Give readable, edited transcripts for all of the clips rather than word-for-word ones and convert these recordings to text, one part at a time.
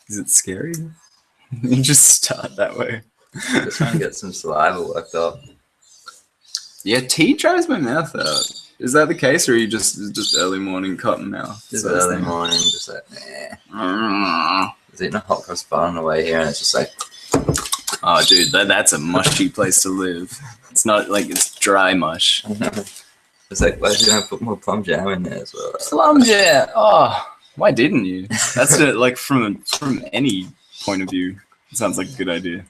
Is it scary? You just start that way. Just trying to get some saliva worked up. Yeah, tea dries my mouth out. Is that the case, or are you just early morning cotton mouth? Just early morning, just like, nah. There's eating a hot cross bun on the way here, and it's just like, oh, dude, that's a mushy place to live. It's not like it's dry mush. It's like, why did I put more plum jam in there as well? Plum jam. Oh, why didn't you? That's like from any point of view, it sounds like a good idea.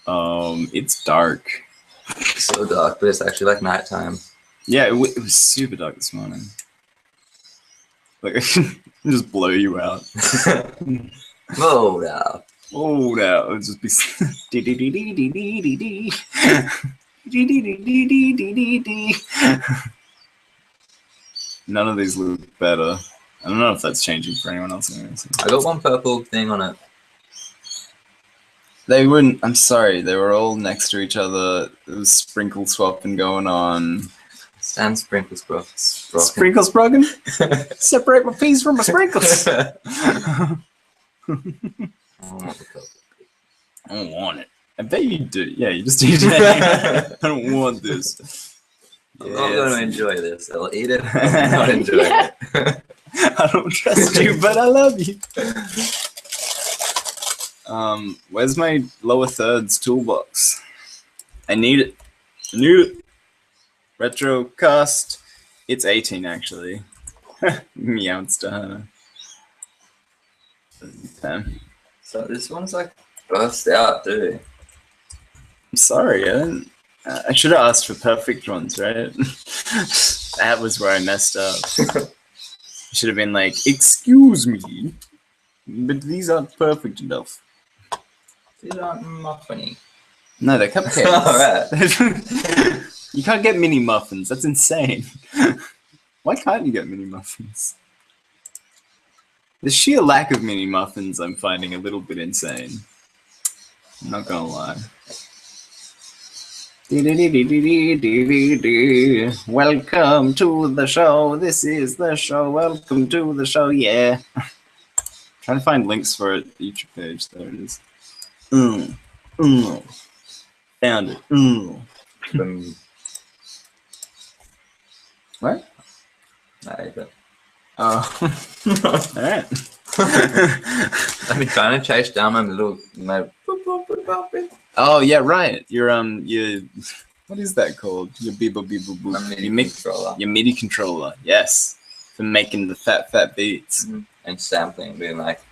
It's dark. It's so dark, but it's actually like nighttime. Yeah, it was super dark this morning. Like, I can just blow you out. Oh, no. Oh, no. It would just be... None of these look better. I don't know if that's changing for anyone else. I got one purple thing on it. They wouldn't... I'm sorry. They were all next to each other. There was sprinkle swapping going on. Stand sprinkles, bro. Sprinkles broken? Separate my peas from my sprinkles. I don't want it. I bet you do. Yeah, you just eat it. I don't want this. I'm not going to enjoy this. I'll eat it. I'm not enjoying it. I don't trust you, but I love you. Where's my lower thirds toolbox? I need it. I need it. Retrocast. It's 18 actually. Meowster. So this one's like burst out, dude. I'm sorry, I should have asked for perfect ones, right? That was where I messed up. I should have been like, excuse me, but these aren't perfect enough. These aren't muffiny. No, they're cupcakes. Alright. You can't get mini muffins. That's insane. Why can't you get mini muffins? The sheer lack of mini muffins I'm finding a little bit insane. I'm not gonna lie. Welcome to the show. This is the show. Welcome to the show. Yeah. Trying to find links for it. YouTube page. There it is. Found it. What? Oh. Alright. I've been trying to chase down my oh yeah, right. Your what is that called? Your beeble my MIDI controller. Your MIDI controller, yes. For making the fat beats. And sampling, being like,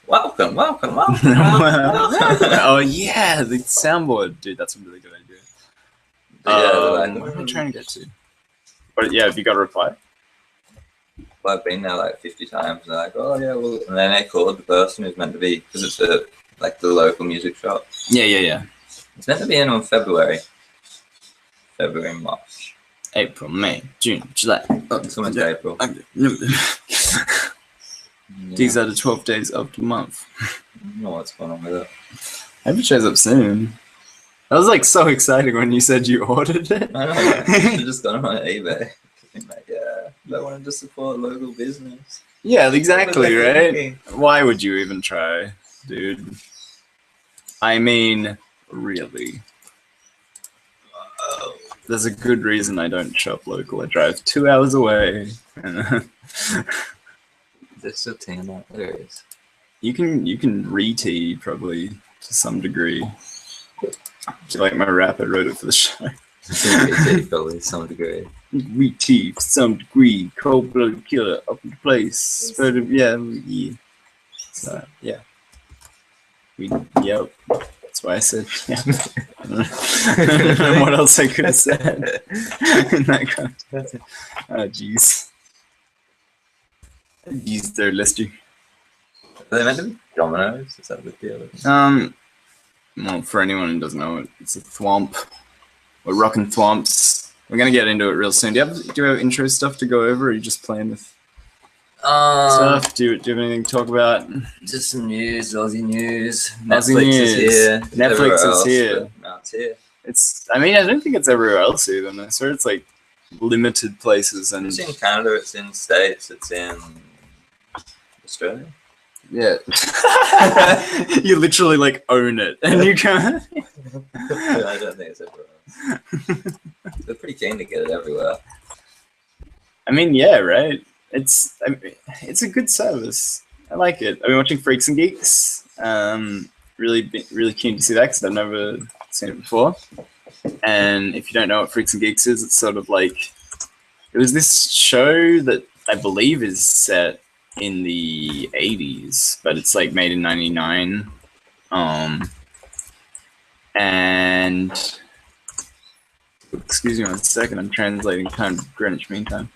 welcome. Oh yeah, the soundboard, dude. That's a really good idea. What am I trying to get to? But yeah, have you got a reply? Well, I've been there like 50 times, and they're like, oh yeah, well, and then they called the person who's meant to be, because it's like the local music shop. Yeah. It's meant to be in on February, March. April, May, June, July. It's almost April. These are the 12 days of the month. I don't know what's going on with it. I hope it shows up soon. That was like so exciting when you said you ordered it. I know. I just got it on eBay. Like, yeah, I wanted to support local business. Yeah, exactly, right? Why would you even try, dude? I mean, really. There's a good reason I don't shop local. I drive 2 hours away. There's still tea in that. There is. You can re-tea probably to some degree. Do you like my rap? I wrote it for the show. Tea probably to some degree. Re-tea to some degree. Cold-blooded killer up in place. But yeah. So yeah. Yep. That's why I said yeah. I don't know what else I could have said in that context. Oh jeez. Jeez, there, Lester. Are they meant to be dominoes? Is that a big deal? Well, for anyone who doesn't know it, it's a thwomp. We're rocking thwomps. We're gonna get into it real soon. Do you have intro stuff to go over, or are you just playing with stuff? Do you have anything to talk about? Just some news, Aussie news. Netflix is here. Netflix is here. No, it's here. I mean, I don't think it's everywhere else either. I swear it's like limited places. And it's in Canada, it's in States, it's in Australia. Yeah. You literally like own it, and you can't. I don't think it's everywhere else. They're pretty keen to get it everywhere. I mean, yeah, right. It's a good service. I like it. I've been watching Freaks and Geeks. Really keen to see that because I've never seen it before. And if you don't know what Freaks and Geeks is, it's sort of like it was this show that I believe is set in the 80s, but it's like made in 99. And excuse me 1 second, I'm translating time to Greenwich Mean Time.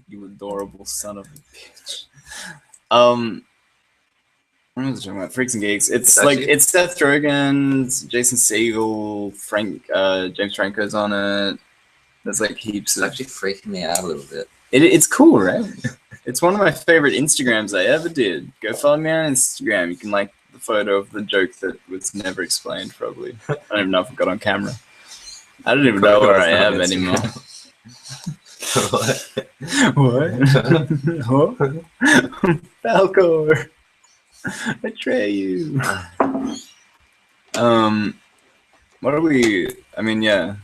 You adorable son of a bitch. What was I talking about? Freaks and Geeks. It's like it's Seth Rogen, Jason Segel, James Franco's on it. There's like heaps. It's actually freaking me out a little bit. It's cool, right? It's one of my favorite Instagrams I ever did. Go follow me on Instagram. You can like the photo of the joke that was never explained. Probably. I don't even know if it got on camera. I don't even know where I am anymore. What? What? Falcor. Betray you. What are we? I mean, yeah,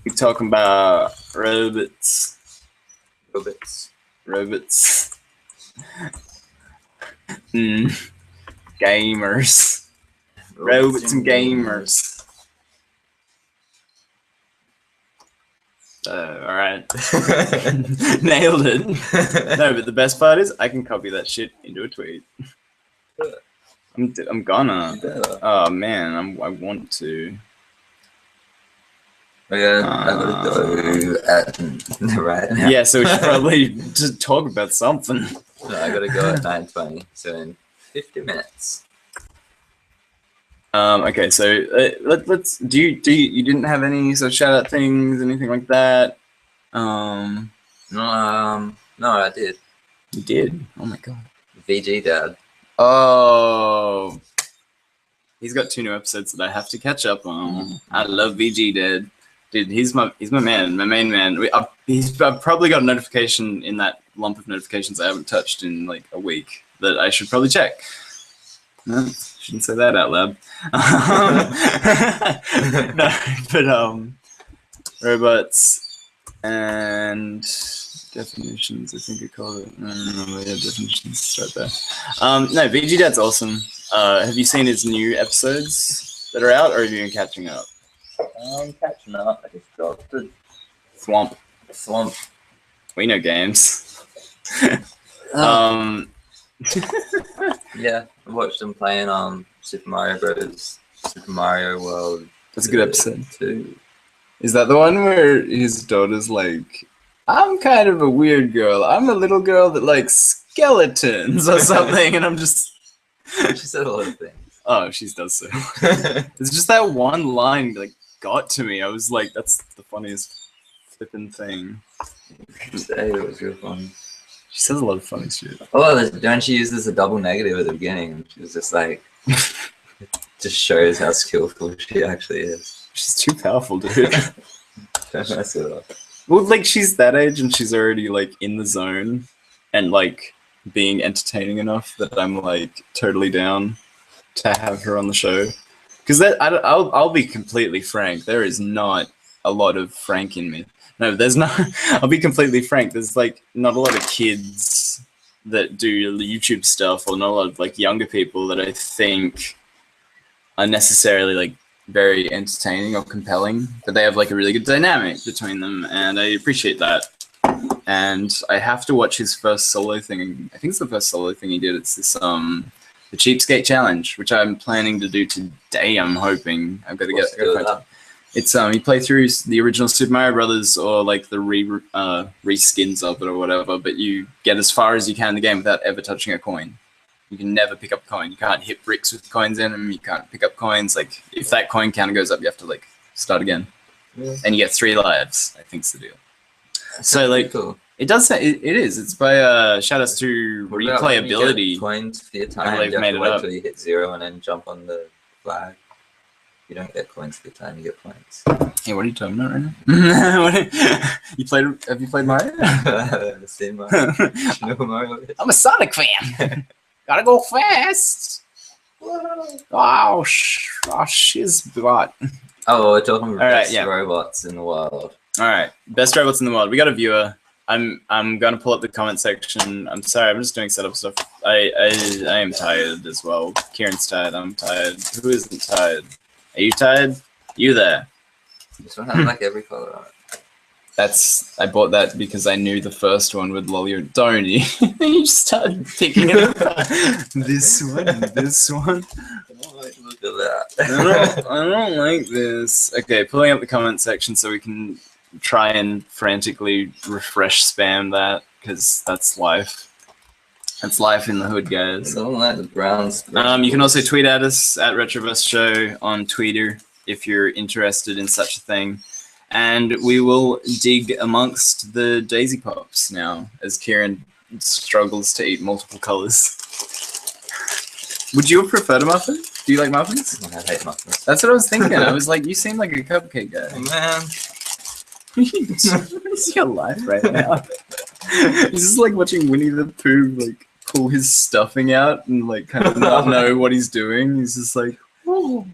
we're talking about robots. Gamers. Robots and gamers. All right. Nailed it. No, but the best part is I can copy that shit into a tweet. I'm gonna. Oh man, I want to. Yeah, I gotta go right now. Yeah, so we should probably just talk about something. No, I gotta go at 9:20, so in 50 minutes. Okay, so let's. Do you didn't have any sort of shout out things, anything like that? No, I did. You did. Oh my god. VG Dad. Oh, he's got 2 new episodes that I have to catch up on. I love VG Dad. Dude, he's my man, my main man. I've probably got a notification in that lump of notifications I haven't touched in like a week that I should probably check. No, shouldn't say that out loud. No, but robots and definitions, I think I call it. I don't remember. Yeah, definitions. Start there. No, VG Dad's awesome. Have you seen his new episodes that are out, or have you been catching up? I'm catching up. I just got the Swamp. We know games. Yeah, I watched him playing Super Mario Bros. Super Mario World. That's a good episode too. Is that the one where his daughter's like, I'm kind of a weird girl. I'm a little girl that likes skeletons or something, and I'm just. She said a lot of things. Oh, she does so. It's just that one line like got to me. I was like, that's the funniest flipping thing. It was real funny. She says a lot of funny shit. Oh, don't she use this a double negative at the beginning? She was just like, just shows how skillful she actually is. She's too powerful, dude. Don't mess with her. Well, like she's that age and she's already like in the zone and like being entertaining enough that I'm like totally down to have her on the show. Because I'll be completely frank. There is not a lot of Frank in me. No, there's not. I'll be completely frank. There's like not a lot of kids that do YouTube stuff, or not a lot of like younger people that I think are necessarily like very entertaining or compelling. But they have like a really good dynamic between them, and I appreciate that. And I have to watch his first solo thing. I think it's the first solo thing he did. It's this the Cheapskate Challenge, which I'm planning to do today. I'm hoping I've got to get. It's you play through the original Super Mario Brothers or like the reskins of it or whatever, but you get as far as you can in the game without ever touching a coin. You can never pick up a coin. You can't hit bricks with coins in them. You can't pick up coins. Like if that coin counter goes up, you have to like start again, and you get 3 lives. I think's the deal. So like. Cool. It does say it is. It's by shout outs to replayability. Coins for your time. They've made it up. Till you hit 0 and then jump on the flag. You don't get coins every time, you get points. Hey, what are you talking about right now? Have you played Mario? I've seen Mario. Do you know who Mario is? I'm a Sonic fan. Gotta go fast. Oh, shiz bot. Oh, we're talking about Alright, best yeah. robots in the world. All right, best robots in the world. We got a viewer. I'm gonna pull up the comment section. I'm sorry, I'm just doing setup stuff. I am tired as well. Kieran's tired. I'm tired. Who isn't tired? Are you tired? You there? This one has like every color on it. I bought that because I knew the first one would lull you. Don't you? You just started picking it apart. This one. Oh, look at that. I don't like this. Okay, pulling up the comment section so we can try and frantically refresh spam that, because that's life. That's life in the hood, guys. I don't like the browns. You can also tweet at us at Retrocast Show on Twitter if you're interested in such a thing. And we will dig amongst the Daisy Pops now, as Kieran struggles to eat multiple colors. Would you have preferred a muffin? Do you like muffins? I hate muffins. That's what I was thinking. I was like, you seem like a cupcake guy. Oh, man. What is your life right now? It's just like watching Winnie the Pooh like pull his stuffing out and like kind of not know what he's doing. He's just like, oh.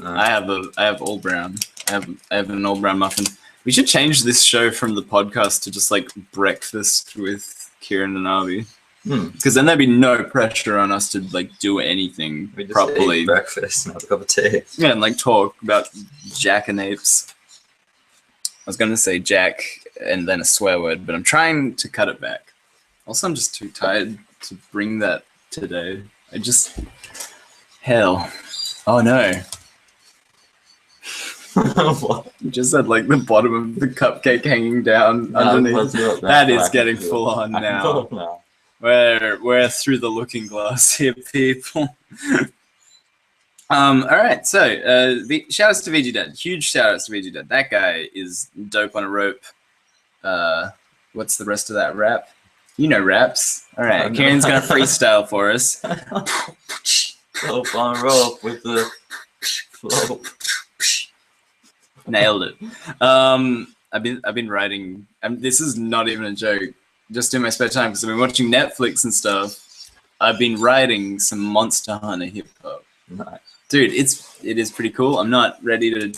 I have all brown. I have an all brown muffin. We should change this show from the podcast to just like breakfast with Kieran and Avi. Because then there'd be no pressure on us to like do anything We just properly. eat breakfast and have a cup of tea. Yeah, and like talk about jackanapes. I was gonna say jack and then a swear word, but I'm trying to cut it back. Also, I'm just too tired to bring that today. Hell. Oh no. What? You just had like the bottom of the cupcake hanging down underneath. That is getting full on now. We're through the looking glass here, people. All right, so shout outs to VG Dad. Huge shout outs to VG Dad. That guy is dope on a rope. What's the rest of that rap? You know raps. All right, Kieran's gonna freestyle for us. Rope on rope with the flope. Nailed it. I've been writing. This is not even a joke. Just in my spare time, because I've been watching Netflix and stuff. I've been writing some Monster Hunter hip hop. Nice. Dude, it is pretty cool. I'm not ready to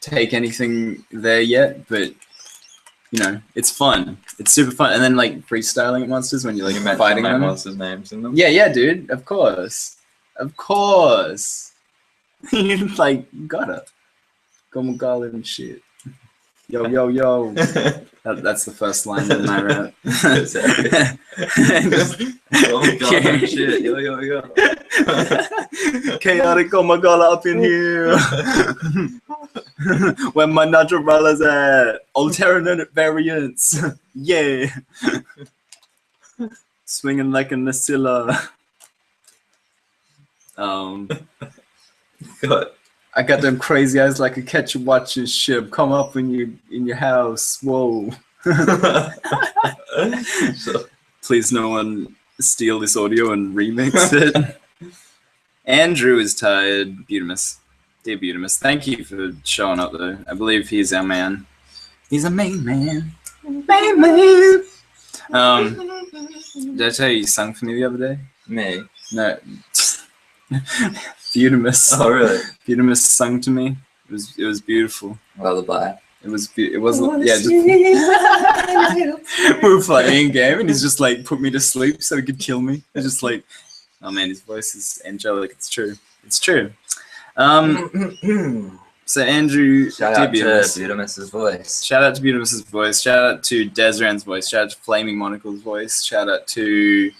take anything there yet, but you know, it's fun. It's super fun. And then like freestyling at monsters when you're like fighting them. Monsters' names in them. Yeah, dude. Of course. You like gotta. Gomagal and shit. Yo. That's the first line in my rap. Oh my god, shit. Yo. Chaotic Gomagala up in here. Where my naturala's at. Alternate variants. Yeah. Swinging like a Nasilla. God. I got them crazy eyes like a catch a watching ship. Come up in your house. Whoa. Please no one steal this audio and remix it. Andrew is tired. Butimus. Dear Butimus, thank you for showing up though. I believe he's our man. He's a main man. Main man. Did I tell you sung for me the other day? Me? No. Butimus. Oh really? Butimus sung to me. It was beautiful. Lullaby. It wasn't. Yeah. Just, we were playing a game, and he's just like put me to sleep so he could kill me. It's just like, oh man, his voice is angelic. It's true. It's true. So Andrew, Shout out to Butimus's voice. Shout out to Butimus's voice. Shout out to Desran's voice. Shout out to Flaming Monocle's voice. Shout out to.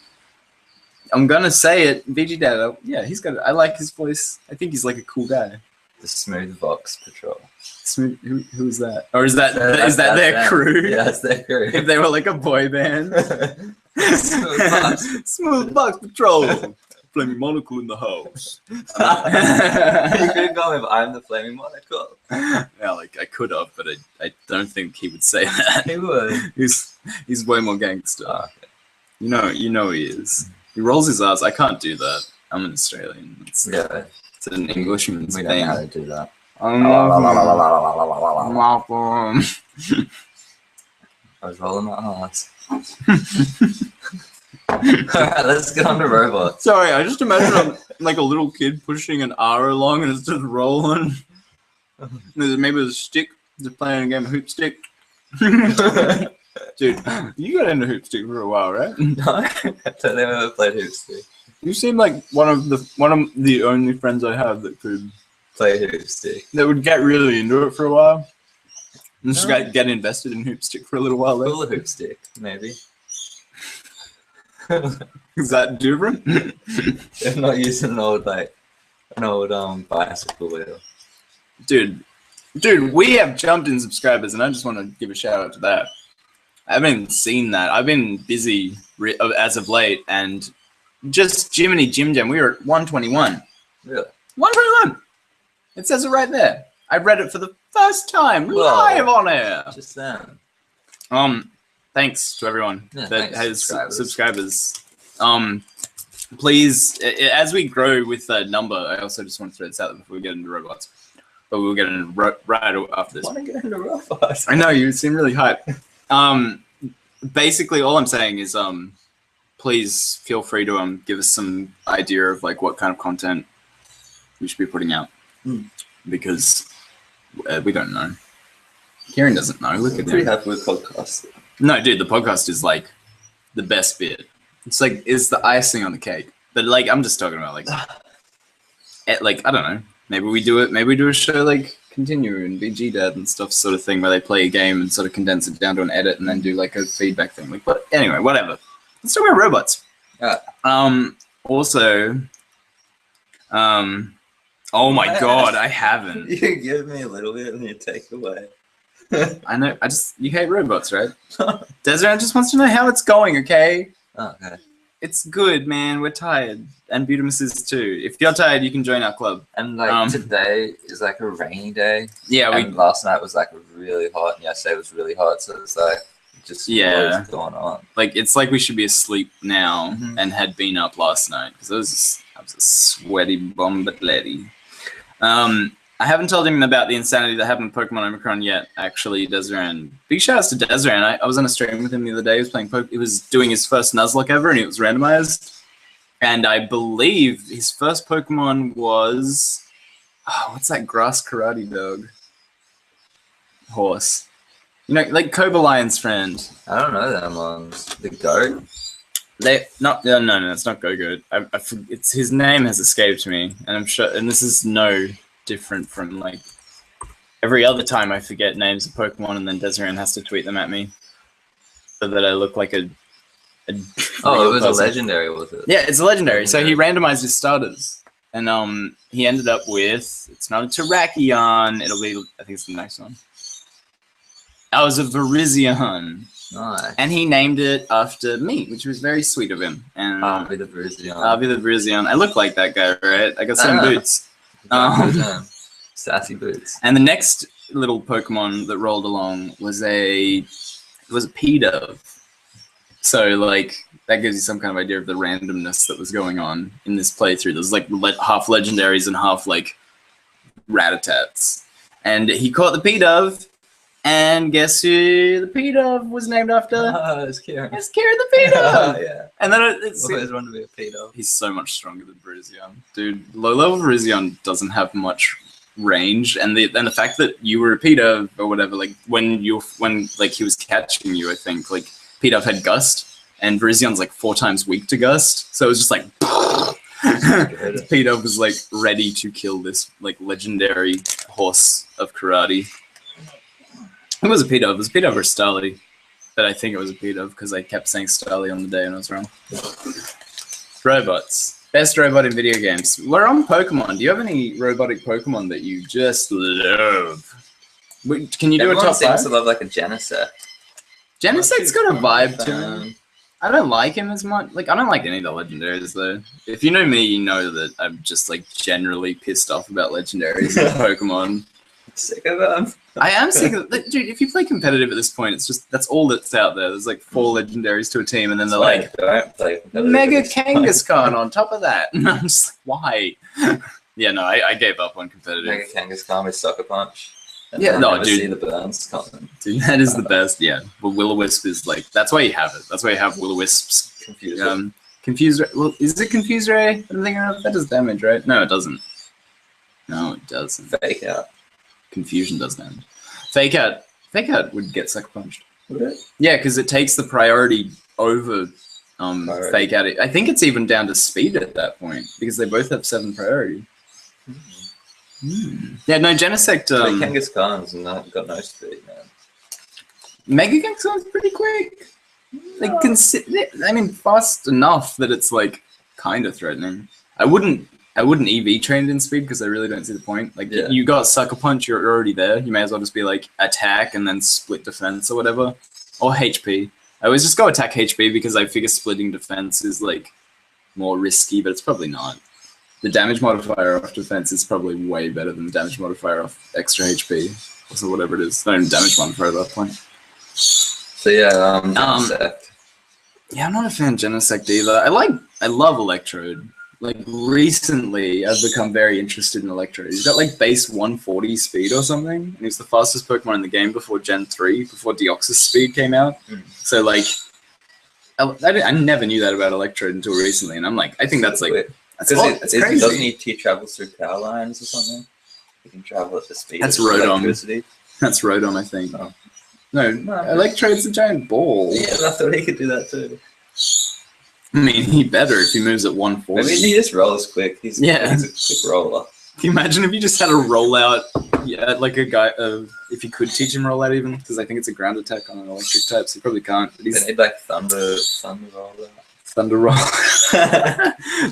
I'm gonna say it, VG Dad. Yeah, he's got. I like his voice. I think he's like a cool guy. The Smooth Vox Patrol. Smooth. Who's that? Or is that their crew? Yeah, it's their crew. If they were like a boy band. Smooth Box Patrol. Flaming Monocle in the house. You could have gone with I'm the Flaming Monocle. Yeah, like I could have, but I don't think he would say that. He would. He's way more gangster. Oh, okay. You know he is. He rolls his R's. I can't do that. I'm an Australian. It's an Englishman's We thing. don't know how to do that. I was rolling my R's. Alright, let's get on to robots. Sorry, I just imagine I'm like a little kid pushing an R along and it's just rolling. Maybe a stick, just playing a game of hoop stick. Dude, you got into hoop stick for a while, right? No, I don't think I've ever played hoop stick. You seem like one of the only friends I have that could Play hoop stick. that would get really into it for a while. And just get invested in hoop stick for a little while. Pull a hoop stick, maybe. Is that different? If not using an old bicycle wheel. Dude, we have jumped in subscribers, and I just want to give a shout out to that. I haven't seen that. I've been busy as of late, and just Jiminy Jim Jam, we were at 121. Really? 121! It says it right there. I read it for the first time live on air. Just then. Thanks to everyone that has subscribers. Please, as we grow with that number, I also just want to throw this out before we get into robots. But we'll get into right after this. I want to get into robots. I know, you seem really hyped. Basically, all I'm saying is, please feel free to give us some idea of like what kind of content we should be putting out, because we don't know. Kieran doesn't know. Look at him. Pretty happy with podcasts. No, dude, the podcast is like the best bit. It's the icing on the cake. But like, I'm just talking about like I don't know. Maybe we do a show like Continue and BG Dad and stuff, sort of thing, where they play a game and sort of condense it down to an edit and then do like a feedback thing. Like, but anyway, whatever. Let's talk about robots. Also, oh my god, I haven't. You give me a little bit and you take away. I know. You hate robots, right? Desiree just wants to know how it's going. Okay. Oh, okay. It's good, man. We're tired, and Butamus is too. If you're tired, you can join our club. And like today is like a rainy day. Yeah, and last night was like really hot, and yesterday was really hot. So it's like just what's going on. Like it's like we should be asleep now and had been up last night because I was a sweaty bomb lady. I haven't told him about the insanity that happened with Pokemon Omicron yet, actually, Desiree. Big shouts to Desiree. I was on a stream with him the other day. He was playing He was doing his first Nuzlocke ever, and it was randomized. And I believe his first Pokemon was... Oh, what's that grass karate dog? Horse. You know, like Cobra Lion's friend. I don't know them ones. The goat? No, it's not Go-Go. It's his name has escaped me, and I'm sure. And this is no different from like every other time I forget names of Pokemon, and then Desiree has to tweet them at me, so that I look like a oh, it was person. A legendary, was it? Yeah, it's a legendary. So he randomized his starters, and he ended up with it's not a Terrakion. It'll be I think it's the next one. That was a Virizion. Nice. And he named it after me, which was very sweet of him. And I'll be the Virizion. I look like that guy, right? I got some boots. Sassy boots. And the next little Pokemon that rolled along was a P-Dove. So like that gives you some kind of idea of the randomness that was going on in this playthrough. There's like half legendaries and half like Ratatats. And he caught the P-Dove. And guess who the P-Dove was named after? It's Kieran. It's Kieran the P-Dove! Yeah. And then it's... always wanted to be a P-Dove. He's so much stronger than Virizion. Dude, low-level Virizion doesn't have much range. And the fact that you were a P-Dove or whatever, like, when like, he was catching you, I think, like, P-Dove had Gust, and Virizion's, like, 4 times weak to Gust. So it was just like... P-Dove was, like, ready to kill this, like, legendary horse of karate. It was a P-Dove. It was a P-Dove or Starly. But I think it was a P-Dove because I kept saying Starly on the day and I was wrong. Robots. Best robot in video games. We're on Pokemon. Do you have any robotic Pokemon that you just love? Can you do Everyone a top 5? seems to love like a Genesect. Genesect's got a vibe to him. I don't like him as much. Like, I don't like any of the legendaries, though. If you know me, you know that I'm just, like, generally pissed off about legendaries in Pokemon. Sick of them. I am sick of it. Dude, if you play competitive at this point, it's just, that's all that's out there. There's like 4 legendaries to a team, and then they're like, don't play competitive Mega at this point. Kangaskhan on top of that. And I'm just like, why? Yeah, no, I gave up on competitive. Mega Kangaskhan with Sucker Punch. And Yeah, then no, never dude. see the burns coming. Dude, that is the best, yeah. But Will-O-Wisp is like, that's why you have it. That's why you have Will-O-Wisp's Confusing. Confuse Ray. Well, is it Confuse Ray? I'm thinking of that does damage, right? No, it doesn't. No, it doesn't. Fake out. Confusion does damage. Fake out would get Sucker Punched. Would it? Yeah, because it takes the priority over Priority. Fake Out. I think it's even down to speed at that point because they both have 7 priority. Yeah, no, Genesect. Kangaskhan's got no speed, man. Mega Kangaskhan's pretty quick. Like, I mean, fast enough that it's like kind of threatening. I wouldn't EV train it in speed because I really don't see the point. Like, Yeah. you got Sucker Punch, you're already there. You may as well just be like attack and then split defense or whatever, or HP. I always just go attack HP because I figure splitting defense is like more risky, but it's probably not. The damage modifier off defense is probably way better than the damage modifier off extra HP, or whatever it is. Not even damage modifier at that point. So yeah, Genesect. Yeah, I'm not a fan of Genesect either. I love Electrode. Like, recently, I've become very interested in Electrode. He's got like base 140 speed or something, and he's the fastest Pokemon in the game before Gen 3, before Deoxys speed came out. So like, I never knew that about Electrode until recently, and I'm like, I think that's like, that's crazy. Doesn't he travel through power lines or something? He can travel at the speed That's of Rotom. electricity. That's Rotom, I think. Oh. No, Electrode's a giant ball. Yeah, I thought he could do that too. I mean, he better if he moves at 140. I mean, he just rolls quick. He's a quick roller. Can you imagine if you just had a rollout, like a guy, if you could teach him rollout even, because I think it's a ground attack on an electric type, so he probably can't. But They he's need like thunder roller. Thunder Roll.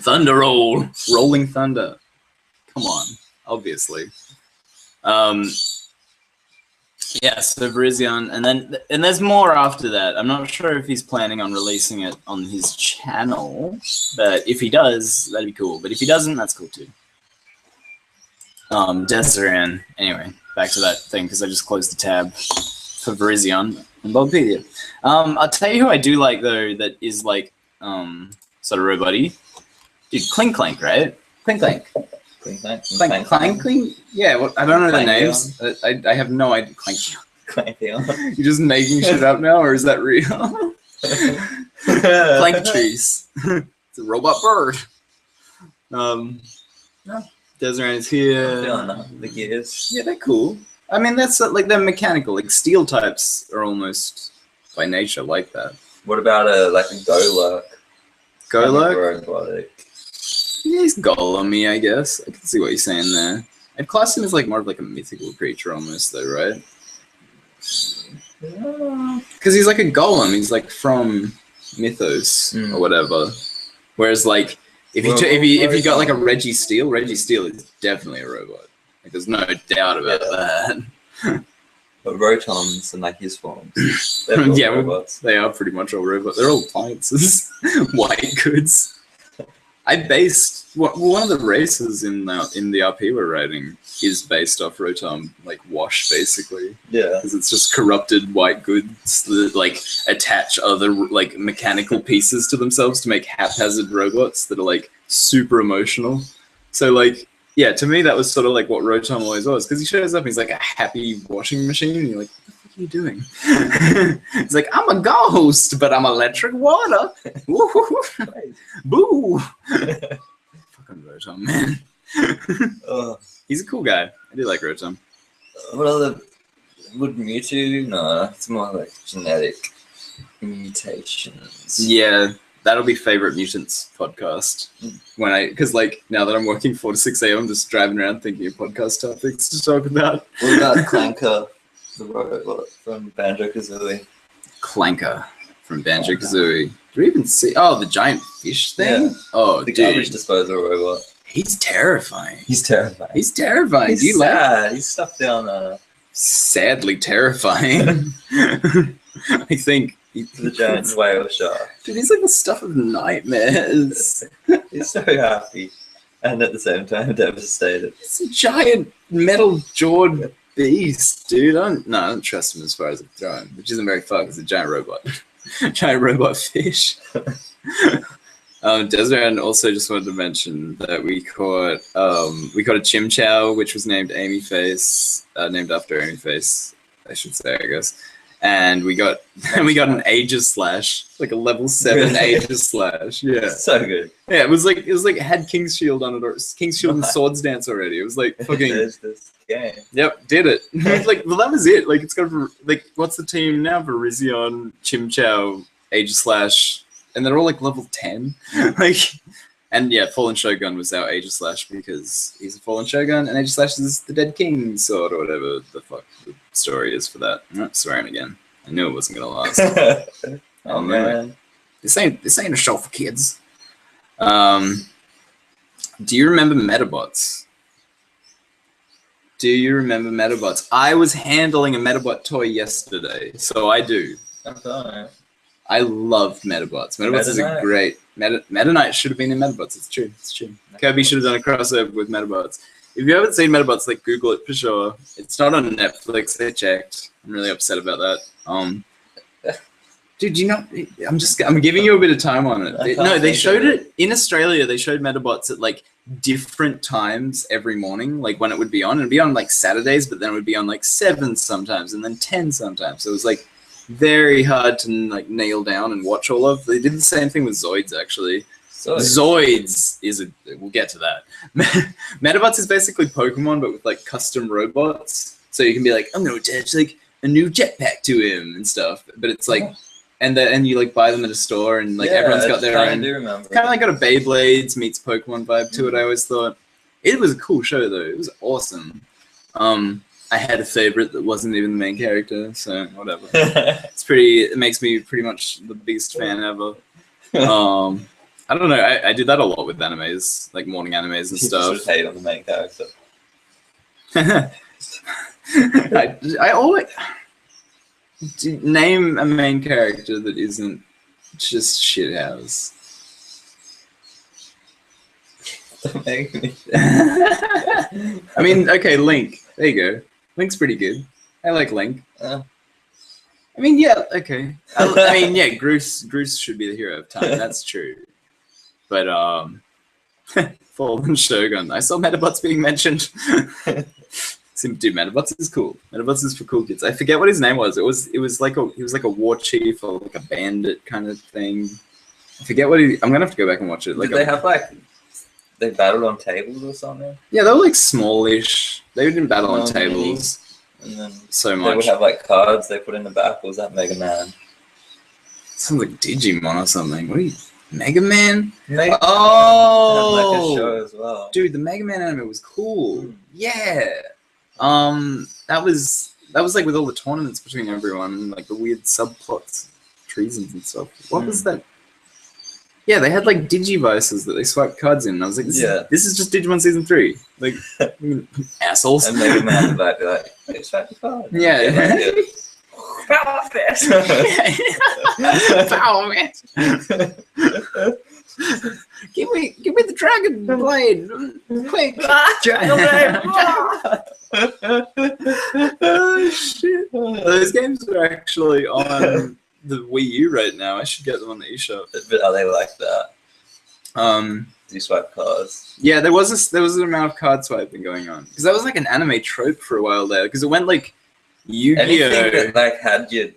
Thunder Roll. Rolling Thunder. Come on, obviously. Yeah, so Virizion, and there's more after that. I'm not sure if he's planning on releasing it on his channel, but if he does, that'd be cool. But if he doesn't, that's cool too. Desiree. Anyway, back to that thing because I just closed the tab for Virizion and Bulbapedia. I'll tell you who I do like though. That is like sort of robot-y. Dude, Clink Clank, right? Clink Clank. Clank Clank. Yeah, well, I don't know the names. I have no idea. Clank. You're just making shit up now, or is that real? Clank trees. It's a robot bird. Desiree is here. The gears. Yeah, they're cool. I mean, that's like they're mechanical. Like steel types are almost by nature like that. What about a Golurk? Golurk? Robotic. Yeah, he's Golem-y, I guess. I can see what you're saying there. I'd class him as like more of like a mythical creature almost, though, right? Because he's like a golem. He's like from mythos or whatever. Whereas like if you got like a Registeel is definitely a robot. Like there's no doubt about that. But Rotons and like his forms, they're all robots. They are pretty much all robots. They're all appliances, white goods. I based one of the races in the RP we're writing is based off Rotom like wash basically. Yeah, because it's just corrupted white goods that like attach other like mechanical pieces to themselves to make haphazard robots that are like super emotional. So like yeah, to me that was sort of like what Rotom always was because he shows up and he's like a happy washing machine and you're like, what are you doing? He's like, I'm a ghost, but I'm electric water. Boo! Fucking Rotom, man. He's a cool guy. I do like Rotom. What other would Mewtwo? No, it's more like genetic mutations. Yeah, that'll be favorite mutants podcast. Because like now that I'm working 4 to 6 a.m., I'm just driving around thinking of podcast topics to talk about. What about Clanker? The robot from Banjo-Kazooie. Clanker from Banjo-Kazooie. Do we even see? Oh, the giant fish thing? Yeah. Oh, the garbage disposal robot. He's terrifying. He's terrifying. He's terrifying. He's sad. He's stuck down there. Sadly terrifying. I think. The giant whale shark. Dude, he's like the stuff of nightmares. He's so happy. And at the same time devastated. It's a giant metal-jawed beast, dude. I don't trust him as far as I throw him, which isn't very far because it's a giant robot. Giant robot fish. Desiree, and also just wanted to mention that we caught a chim chow, which was named Amy Face, named after Amy Face, I should say, I guess. And we got an Aegis slash, like a level 7 Aegis slash. Yeah, so good. Yeah, it was like it had King's Shield on it, or King's Shield and Swords Dance already. It was like fucking. There's this game. Yep, did it. Like, well, that was it. Like, it's got like, what's the team now? Virizion, Chim Chow, Aegis Slash. And they're all like level 10. Like, and yeah, Fallen Shogun was our Aegis Slash because he's a Fallen Shogun, and Aegis Slash is the Dead King's sword or whatever the fuck the story is for that. I'm not swearing again. I knew it wasn't gonna last. Oh man, this ain't a show for kids. Do you remember Metabots? Do you remember Metabots? I was handling a Metabot toy yesterday, so I do. Okay. I loved Metabots. Metabots is a great... Meta Knight should have been in Metabots. It's true. It's true. Kirby should have done a crossover with Metabots. If you haven't seen Metabots, like, Google it for sure. It's not on Netflix. I checked. I'm really upset about that. Dude, you know... I'm giving you a bit of time on it. No, they showed it... In Australia, they showed Metabots at, like, different times every morning, like, when it would be on. It would be on, like, Saturdays, but then it would be on, like, 7 sometimes, and then 10 sometimes. So it was, like... very hard to like nail down and watch all of. They did the same thing with Zoids actually. Zoids is a we'll get to that. Metabots is basically Pokemon but with like custom robots. So you can be like, I'm gonna attach like a new jetpack to him and stuff. But it's like and you like buy them at a store and like everyone's got their own. Kind of like got a Beyblades meets Pokemon vibe to it. I always thought it was a cool show though. It was awesome. I had a favorite that wasn't even the main character, so whatever. It makes me pretty much the biggest fan ever. I don't know, I did that a lot with animes, like morning animes and stuff. You just hate on the main character. I always name a main character that isn't just shithouse. I mean, okay, Link. There you go. Link's pretty good. I like Link. I mean, yeah, okay. I mean, yeah, Groose should be the hero of time. That's true. But Fallen Shogun. I saw Metabots being mentioned. Dude, Metabots is cool. Metabots is for cool kids. I forget what his name was. He was like a war chief or like a bandit kind of thing. I forget what I'm gonna have to go back and watch it. Like, did they have like? They battled on tables or something? Yeah, they were like smallish. They didn't battle on tables and then so much. They would have like cards they put in the back. Or was that Mega Man? Sounds like Digimon or something. What are you, Mega Man? Oh! Like a show as well. Dude, the Mega Man anime was cool. Yeah. That was like with all the tournaments between everyone and like the weird subplots, treasons and stuff. What was that? Yeah, they had like Digivices that they swiped cards in. And I was like, this is just Digimon Season 3. Like, assholes. And Mega Man would be like, hey, swipe the card. Yeah. Power Fist! Power Fist! Give me the Dragon Blade! Quick! Dragon Blade! Oh, shit. Those games are actually on the Wii U right now. I should get them on the eShop. But are they like that? Do you swipe cards? Yeah, there was an amount of card swiping going on because that was like an anime trope for a while there. Because it went like Yu-Gi-Oh. Anything that like had your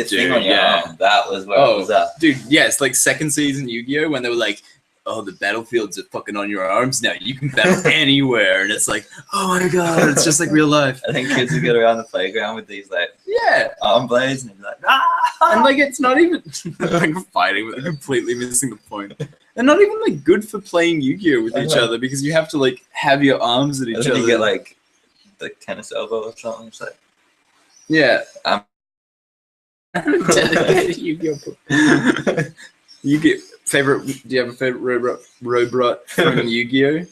thing on your arm, that was where it was at. Dude, yeah, it's like second season Yu-Gi-Oh when they were like, oh, the battlefields are fucking on your arms now. You can battle anywhere, and it's like, oh my god, it's just like real life. I think kids would get around the playground with these like arm blades, and they'd be like, ah! And like it's not even like fighting, but completely missing the point. They're not even like good for playing Yu-Gi-Oh with each other because you have to like have your arms at each other. You get like the tennis elbow or something. It's like, yeah. Dedicated Yu-Gi-Oh. Do you have a favorite robot from Yu-Gi-Oh?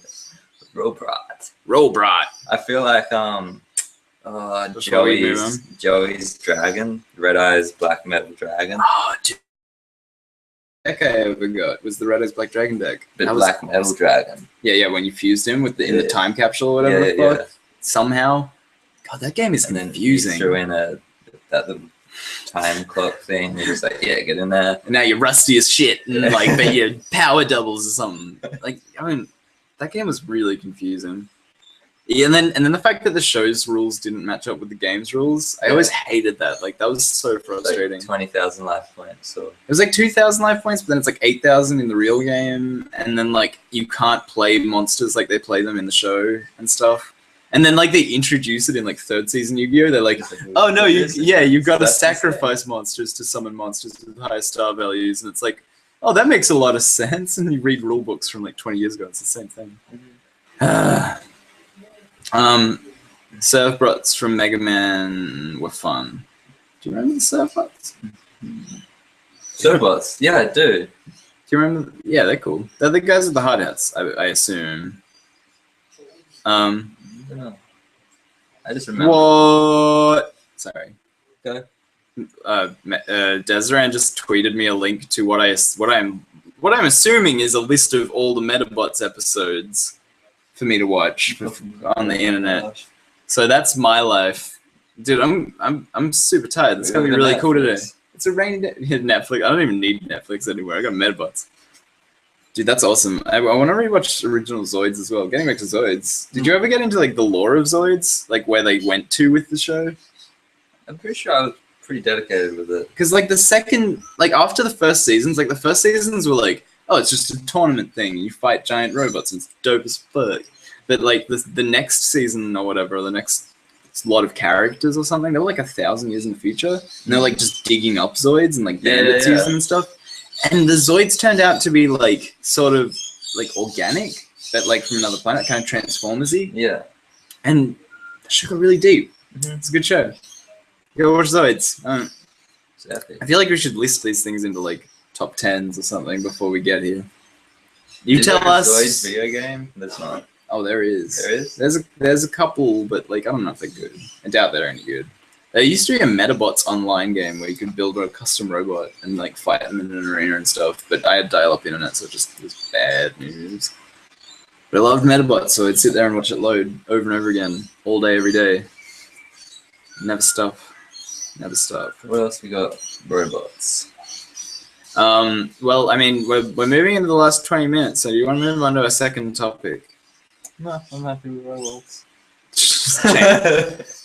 Robot. I feel like Joey's dragon, Red Eyes Black Metal Dragon. Oh, dude. Deck I ever got was the Red Eyes Black Dragon deck. The Black Metal Dragon. Yeah, when you fused him with in the time capsule or whatever. Somehow, God, that game is And then you confusing. threw in that little time clock thing. You're just like, yeah, get in there. And now you're rusty as shit, and like, but your power doubles or something. Like, I mean, that game was really confusing. Yeah, and then the fact that the show's rules didn't match up with the game's rules, I always hated that. Like, that was so frustrating. Like 20,000 life points. So it was like 2,000 life points, but then it's like 8,000 in the real game, and then like you can't play monsters like they play them in the show and stuff. And then like they introduce it in like third season Yu-Gi-Oh! They're like, oh no, you've got to sacrifice monsters to summon monsters with higher star values, and it's like, oh, that makes a lot of sense. And you read rule books from like 20 years ago, it's the same thing. Surfbots from Mega Man were fun. Do you remember the Surfbots? Surfbots, yeah, I do. Do you remember? Yeah, they're cool. They're the guys with the hard hats, I assume. I don't know. I just remember. What? Sorry. Go. Desiree just tweeted me a link to what I'm assuming is a list of all the Metabots episodes for me to watch on the internet. So that's my life, dude. I'm super tired. It's gonna be really cool today. It's a rainy day. Netflix. I don't even need Netflix anymore. I got Metabots. Dude, that's awesome. I want to rewatch original Zoids as well. Getting back to Zoids, did you ever get into like the lore of Zoids, like where they went to with the show? I'm pretty sure I was pretty dedicated with it. Because like after the first seasons, like the first seasons were like, oh, it's just a tournament thing. You fight giant robots. And it's dope as fuck. But like the next season or whatever, the next lot of characters or something, they were like 1,000 years in the future, and they're like just digging up Zoids and like bandit season and stuff. And the Zoids turned out to be like sort of like organic, but like from another planet, kind of Transformers-y. Yeah. And the show got really deep. It's a good show. Go watch Zoids. I feel like we should list these things into like top 10s or something before we get here. You tell us. Zoids video game? That's not. Oh, there is. There is? There's a couple, but like I don't know if they're good. I doubt they're any good. There used to be a Metabots online game where you could build a custom robot and like fight them in an arena and stuff, but I had dial-up internet, so it just was bad news. But I loved Metabots, so I'd sit there and watch it load over and over again, all day, every day. Never stop. Never stop. What else we got? Robots. Well, I mean, we're moving into the last 20 minutes, so do you want to move on to a second topic? No, I'm happy with robots.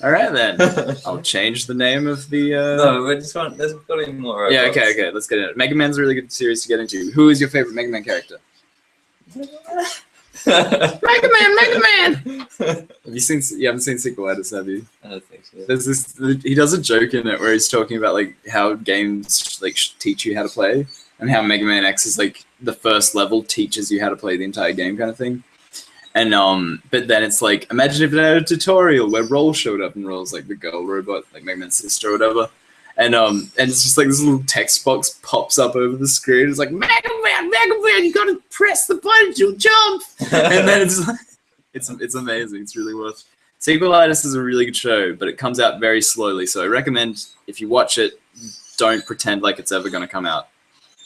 All right then. I'll change the name of the. No, we just want. There's got to be more robots. Yeah. Okay. Let's get it. Mega Man's a really good series to get into. Who is your favorite Mega Man character? Mega Man. Have you seen? You haven't seen Sequelitis, have you? I don't think so. There's this. He does a joke in it where he's talking about like how games like teach you how to play, and how Mega Man X is like the first level teaches you how to play the entire game kind of thing. And but then it's like, imagine if it had a tutorial where Roll showed up, and Roll's like the girl robot, like Mega Man's sister or whatever. And it's just like this little text box pops up over the screen. It's like, Mega Man, you gotta press the button, you'll jump. And then it's like, it's amazing. It's really worth. Sequelitis is a really good show, but it comes out very slowly. So I recommend if you watch it, don't pretend like it's ever gonna come out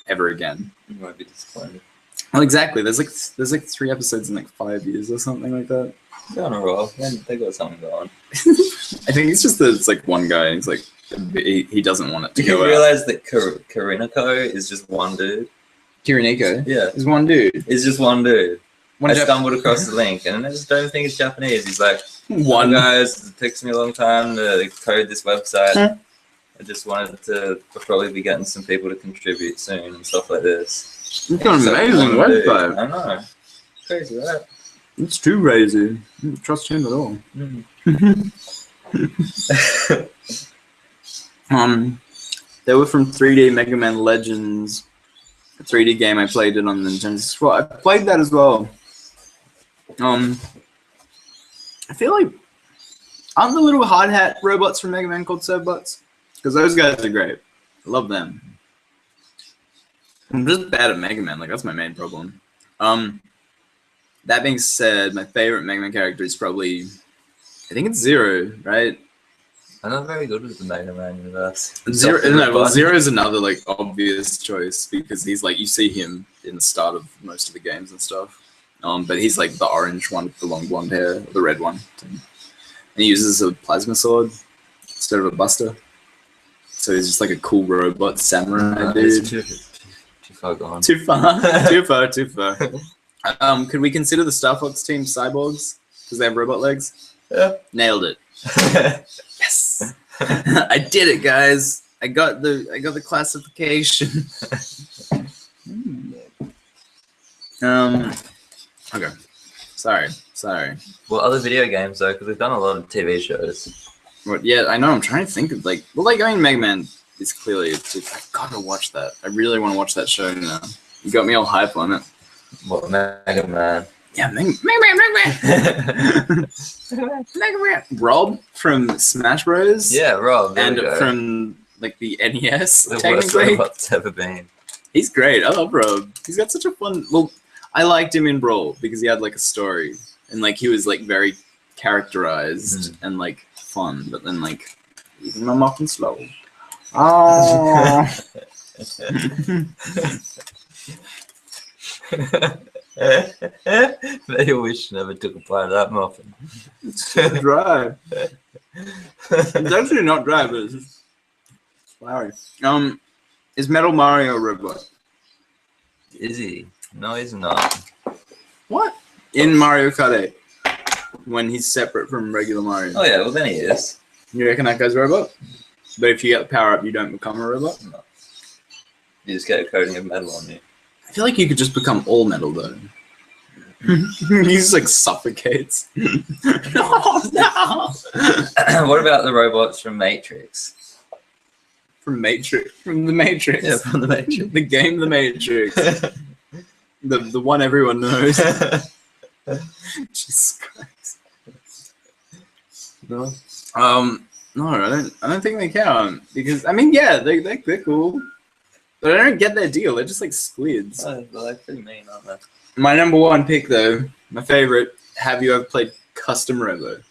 ever again. You might be disappointed. Well, exactly. There's like 3 episodes in like 5 years or something like that. They're on a roll. They got something going. I think it's just that it's like one guy, and he's like he doesn't want it to go out. You realize that Karinako is just one dude? Kirineko? Yeah. Is one dude. It's just one dude. I stumbled across the link, and I just don't think it's Japanese. He's like, one guys, it takes me a long time to code this website. I just wanted to probably be getting some people to contribute soon and stuff like this. It's got an amazing website. I know. Crazy, right? It's too crazy. I don't trust him at all. They were from 3D Mega Man Legends, a 3D game. I played it on the Nintendo 64. I played that as well. I feel like aren't the little hard hat robots from Mega Man called Surfbots? Because those guys are great. I love them. I'm just bad at Mega Man. Like that's my main problem. That being said, my favorite Mega Man character is probably, I think it's Zero, right? I'm not very good with the Mega Man universe. Zero is another like obvious choice because he's like, you see him in the start of most of the games and stuff. But he's like the orange one with the long blonde hair, or the red one. he uses a plasma sword instead of a buster. So he's just like a cool robot samurai dude. Too far gone. Too far. Too far. Could we consider the Star Fox team cyborgs because they have robot legs? Yeah. Nailed it. Yes. I did it, guys. I got the classification. Okay. Sorry. Well, other video games though, because we've done a lot of TV shows. What? Yeah, I know. I'm trying to think of I mean, Mega Man is clearly. I've got to watch that. I really want to watch that show now. You got me all hype on it. What, Mega Man? Yeah, Mega Man. Rob from Smash Bros. Yeah, Rob. And from the NES. The worst technically, robot's ever been. he's great. I love Rob. He's got such a fun. Well, I liked him in Brawl because he had a story and he was very characterized and fun. But then even my muffin slow. Oh. They wish never took a bite of that muffin. It's dry. It's actually not dry, but it's just flowery. Is Metal Mario a robot? Is he? No, he's not. What? In Mario Kart 8, when he's separate from regular Mario. Oh yeah, well then he is. You reckon that guy's a robot? But if you get the power up, you don't become a robot? No. You just get a coating of metal on you. I feel like you could just become all metal though. He just suffocates. No. What about the robots from Matrix? From the Matrix. Yeah, from the Matrix. The game The Matrix. the one everyone knows. Jesus Christ. No. No, I don't think they count because I mean, yeah, they're cool, but I don't get their deal. They're just squids. Oh, they're pretty mean, aren't they? My number one pick, though, my favorite. Have you ever played Custom Robo?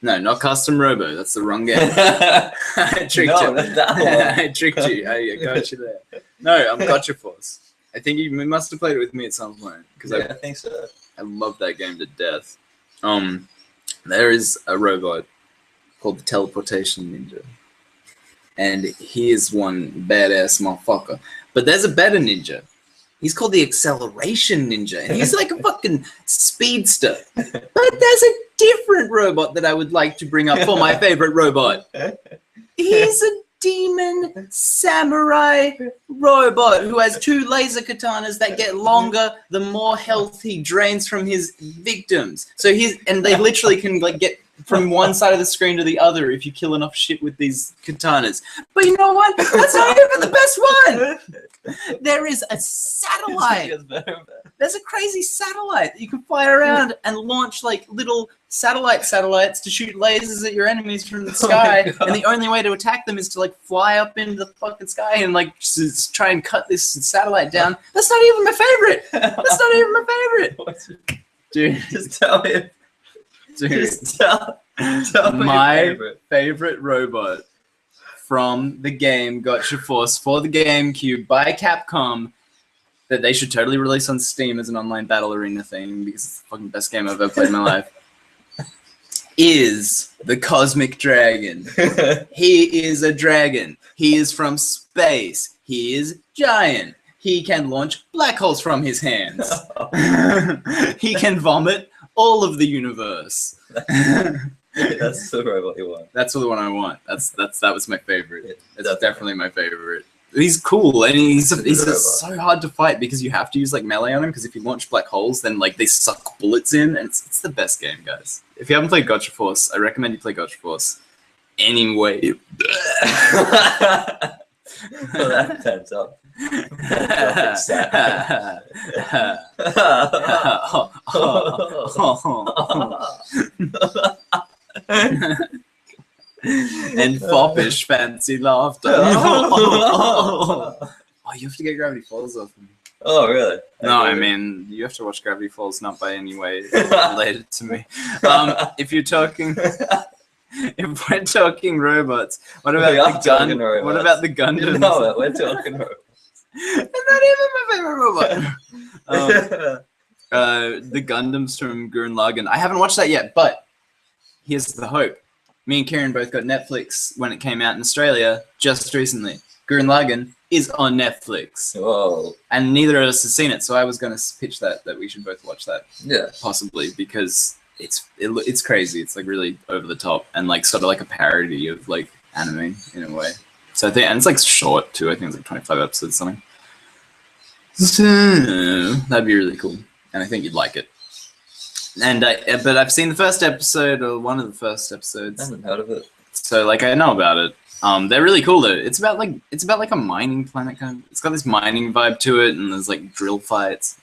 No, not Custom Robo. That's the wrong game. I tricked you. I tricked you. I got you there. No, I'm Gotcha Force. I think you must have played it with me at some point because I think so. I love that game to death. There is a robot called the Teleportation Ninja, and he is one badass motherfucker. But there's a better ninja. He's called the Acceleration Ninja, and he's like a fucking speedster. But there's a different robot that I would like to bring up for my favorite robot. He's a demon samurai robot who has 2 laser katanas that get longer the more health he drains from his victims. So they literally can get from one side of the screen to the other if you kill enough shit with these katanas. But you know what? That's not even the best one. There is a satellite. There's a crazy satellite that you can fly around and launch little satellites to shoot lasers at your enemies from the sky. And the only way to attack them is to fly up into the fucking sky and just try and cut this satellite down. That's not even my favorite. That's not even my favorite. Dude, just tell me. Dude, just tell me my favorite robot from the game Gotcha Force for the GameCube by Capcom that they should totally release on Steam as an online battle arena thing because it's the fucking best game I've ever played in my life is the Cosmic Dragon. He is a dragon. He is from space. He is giant. He can launch black holes from his hands. He can vomit all of the universe. That's the robot you want. That's the one I want. That was my favorite. That's definitely my favorite. He's cool and he's so hard to fight because you have to use melee on him because if you launch black holes then they suck bullets in and it's the best game, guys. If you haven't played Gotcha Force, I recommend you play Gotcha Force. Anyway. Well, that turns up. And foppish fancy laughter. Oh, you have to get Gravity Falls off me. Oh, really? No, I mean, you have to watch Gravity Falls, not by any way related to me. If you're talking... If we're talking robots, what about What about the Gundams? No, we're talking robots. It's not even my favorite robot. The Gundams from Gurren Lagann. I haven't watched that yet, but here's the hope. Me and Kieran both got Netflix when it came out in Australia just recently. Gurren Lagann is on Netflix. Whoa. And neither of us has seen it, so I was going to pitch that we should both watch that. Yeah. Possibly, because it's crazy. It's like really over the top and like sort of like a parody of like anime in a way. So I think, and it's like short too. I think it's like 25 episodes or something. So that'd be really cool, and I think you'd like it. And but I've seen the first episode, or one of the first episodes. I haven't heard of it. So like I know about it. They're really cool though. It's about like a mining planet kind of. It's got this mining vibe to it, and there's like drill fights.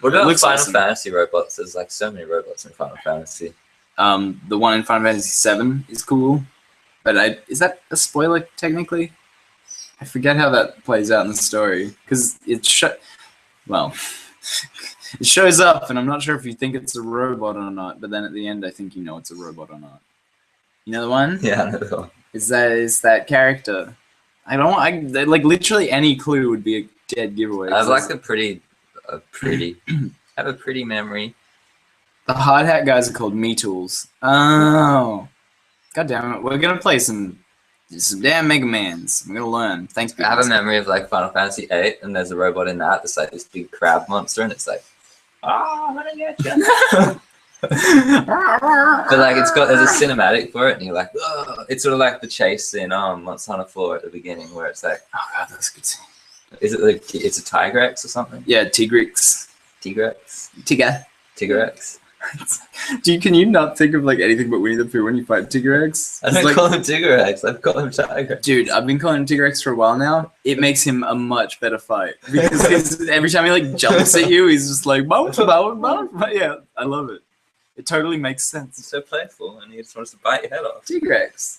What about Final awesome. Fantasy robots? There's like so many robots in Final Fantasy. The one in Final Fantasy VII is cool, but is that a spoiler technically? I forget how that plays out in the story because it shows up, and I'm not sure if you think it's a robot or not. But then at the end, I think you know it's a robot or not. You know the one? Yeah, I know the one. Is that character? Like literally any clue would be a dead giveaway. I have like a pretty memory. The hard hat guys are called Me Tools. Oh, god damn it! We're gonna play some damn Mega Mans. We're gonna learn. Thanks. I have a memory of like Final Fantasy VIII, and there's a robot in that that's like this big crab monster, and it's like, I'm gonna get you. But like there's a cinematic for it, and you're like, oh. It's sort of like the chase in Monster Hunter 4 at the beginning, where it's like, oh god, that's a good scene. Is it like it's a Tigrex or something? Yeah, Tigrex. Tigrex. Can you not think of like anything but Winnie the Pooh when you fight Tigrex? I don't call him Tigrex. I call him Tigrex. Dude, I've been calling him Tigrex for a while now. It makes him a much better fight because every time he like jumps at you, he's just like, bow. Yeah, I love it. It totally makes sense. He's so playful, and he just wants to bite your head off. Tigrex.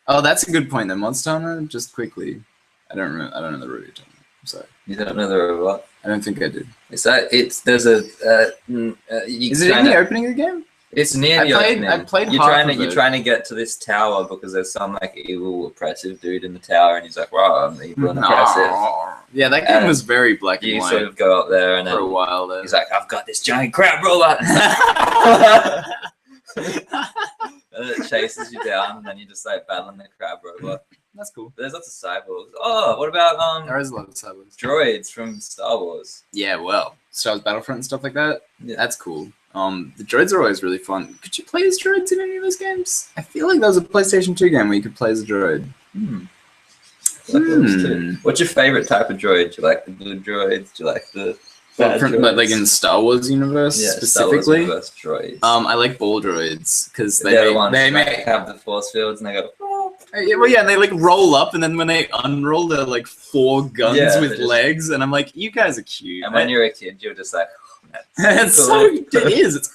Oh, that's a good point. Then Monster Hunter, just quickly. I don't know the robot you're talking about. I'm sorry. You don't know the robot? I don't think I did. Is it in the opening of the game? It's near the opening. I played You're trying to get to this tower because there's some like evil, oppressive dude in the tower, and he's like, "Wow, I'm evil and oppressive." Yeah, that game was very black and white. You sort of go up there, and then for a while. There. He's like, "I've got this giant crab robot," and it chases you down, and then you just like battling the crab robot. That's cool. But there's lots of cyborgs. Oh, what about There is a lot of cyborgs. Droids from Star Wars. Yeah, well, Star Wars Battlefront and stuff like that. Yeah. That's cool. The droids are always really fun. Could you play as droids in any of those games? I feel like there was a PlayStation 2 game where you could play as a droid. What's your favorite type of droid? Do you like the good droids? Do you like the like in the Star Wars universe specifically? Star Wars droids. I like ball droids because they have the force fields and they go. and they like roll up, and then when they unroll, they're like 4 guns with legs, and I'm like, you guys are cute. And when you're a kid, you're just like, it's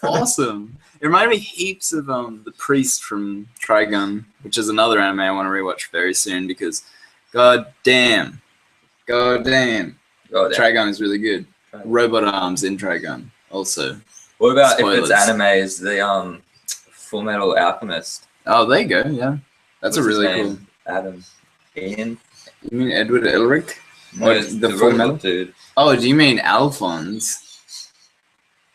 awesome. It reminded me heaps of the Priest from Trigun, which is another anime I want to rewatch very soon because, god damn, Trigun is really good. Robot arms in Trigun also. What about if it's anime? Is the Full Metal Alchemist? Oh, there you go. Yeah. That's a really cool. Ian? You mean Edward Elric? No, the Full Metal dude. Oh, do you mean Alphonse?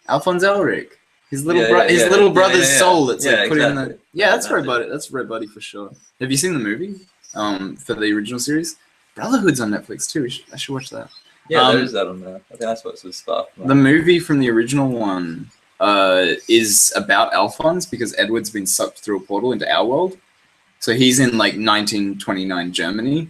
Alphonse Elric. His little brother's soul that's like put in the. Yeah, that's Red Buddy. That's Red Buddy for sure. Have you seen the movie? For the original series? Brotherhood's on Netflix too. I should watch that. Yeah, there's that on there. I think that's what's with stuff. The movie from the original one is about Alphonse because Edward's been sucked through a portal into our world. So he's in like 1929 Germany,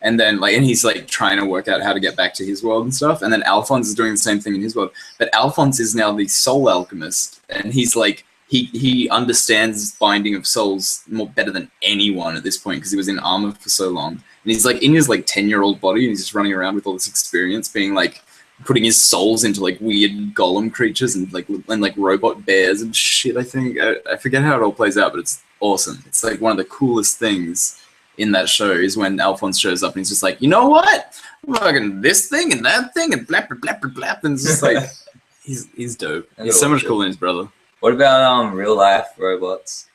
and then and he's like trying to work out how to get back to his world and stuff. And then Alphonse is doing the same thing in his world, but Alphonse is now the soul alchemist, and he's like he understands binding of souls better than anyone at this point because he was in armor for so long. And he's like in his 10-year-old body, and he's just running around with all this experience, being like putting his souls into like weird golem creatures and like robot bears and shit. I think I forget how it all plays out, but it's awesome. It's like one of the coolest things in that show is when Alphonse shows up and he's just like, you know what? I'm fucking this thing and that thing and blap blap blap blap, and it's just like he's dope. He's so much cooler than his brother. What about real life robots?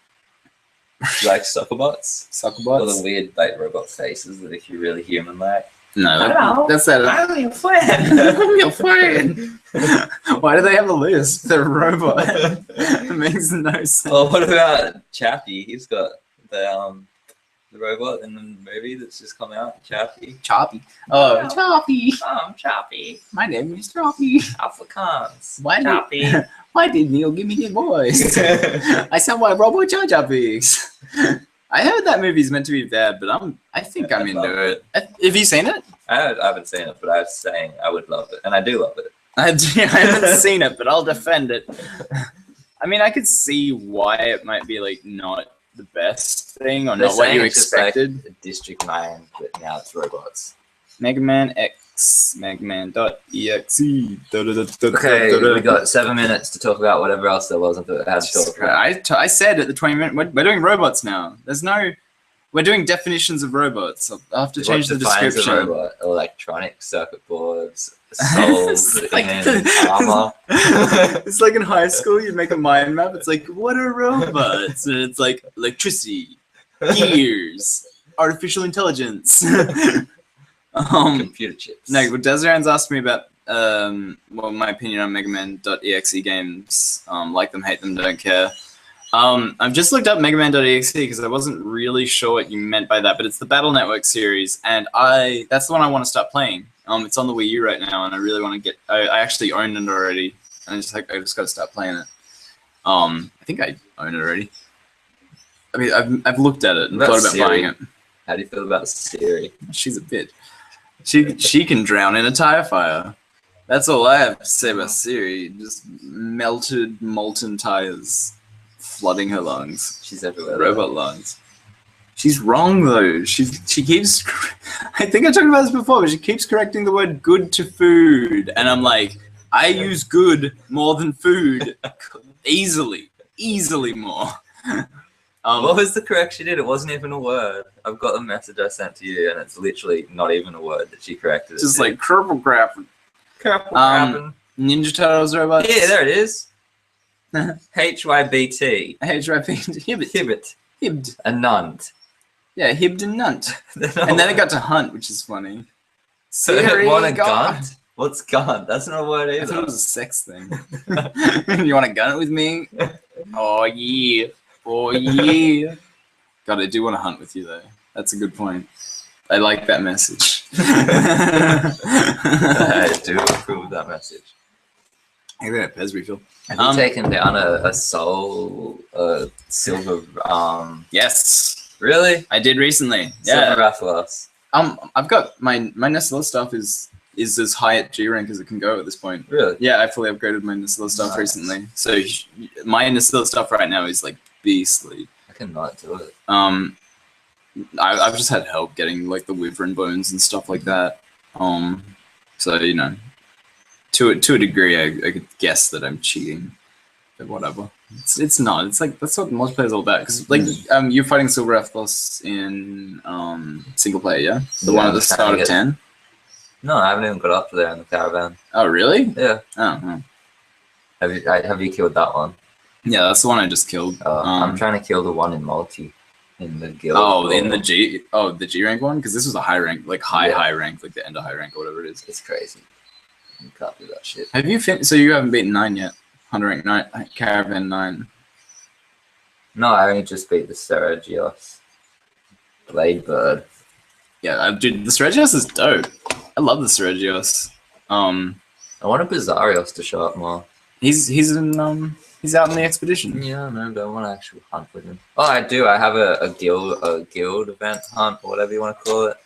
Do you like soccer bots? Soccer bots? Or the weird like robot faces that if you're really human like. No, Hello. that's that. I'm your friend. I'm your friend. Why do they have a list? They're a robot. It makes no sense. Well, what about Chappie? He's got the robot in the movie that's just come out. Chappie. Choppy. Oh, Oh. Choppy. I'm Chappie. My name is Choppy. Afrikaans. Why Chappie. Why did Neil give me the voice? I sound like Robot Jar Jar Binks. I heard that movie's meant to be bad, but I think I'm into it. Have you seen it? I haven't seen it, but I was saying I would love it, and I do love it. I haven't seen it, but I'll defend it. I mean, I could see why it might be like not the best thing or They're not what saying you it's just like expected. District 9, but now it's robots. Mega Man X, Megaman.exe. Okay, we got 7 minutes to talk about whatever else there was. I thought I had to talk about. I said at the 20-minute, we're doing robots now. We're doing definitions of robots. I'll have to change the defines a description. robot? Electronic circuit boards, souls It's like in armor. It's like in high school, you make a mind map. It's like, what are robots? And it's like electricity, gears, artificial intelligence. Computer chips. No, but Desiran's asked me about my opinion on Megaman.exe games. Like them, hate them, don't care. I've just looked up Megaman.exe because I wasn't really sure what you meant by that, but it's the Battle Network series, and that's the one I want to start playing. It's on the Wii U right now, and I really want to get. I actually own it already, and I just got to start playing it. I think I own it already. I mean, I've looked at it and thought about buying it. How do you feel about Siri? She's a bitch. She can drown in a tire fire. That's all I have to say about Siri. Just molten tires flooding her lungs. She's everywhere. Robot lungs. She's wrong though. She keeps. I think I talked about this before, but she keeps correcting the word "good" to "food," and I'm like, I use "good" more than "food" easily more. What was the correction she did? It wasn't even a word. I've got the message I sent to you, and it's literally not even a word that she corrected. Just like cripple crapping. Ninja Turtles robots. Yeah, there it is. HYBT. Hibbit. Hibbed. A nunt. Yeah, hibbed and nunt. And then it got to hunt, which is funny. So Siri, want a God. gunt? What's gunt? That's not a word either. I thought it was a sex thing. You want to gun it with me? Oh yeah. Oh yeah. God, I do want to hunt with you though. That's a good point. I like that message. I do approve of that message. I think that Pez refill. Have you taken down a soul, silver? Yes, Really? I did recently. Yeah. Silver Rathalos. I've got my Nestilla stuff is as high at G rank as it can go at this point. Really? Yeah, I fully upgraded my Nestilla stuff recently. So my Nestilla stuff right now is like beastly. I cannot do it. I've just had help getting like the wyvern bones and stuff like that. So you know, to a degree, I could guess that I'm cheating, but whatever. It's not. It's like that's what multiplayer is all about. Because like you're fighting Silver Athlos in single player, yeah, the one at the start of 10. No, I haven't even got up to there in the caravan. Oh really? Yeah. Oh. Have you killed that one? Yeah, that's the one I just killed. I'm trying to kill the one in multi, in the guild. Oh, in the G. Oh, the G rank one, because this was a high rank, like high rank, like the end of high rank or whatever it is. It's crazy. You can't do that shit. Have you so you haven't beaten 9 yet? 100 rank 9, caravan 9. No, I only just beat the Seragios Blade Bird. Yeah, dude, the Seragios is dope. I love the Seragios. I want a Bizarrios to show up more. He's out in the expedition. Yeah, I know, but I want to actually hunt with him. Oh, I do. I have a guild event hunt or whatever you want to call it.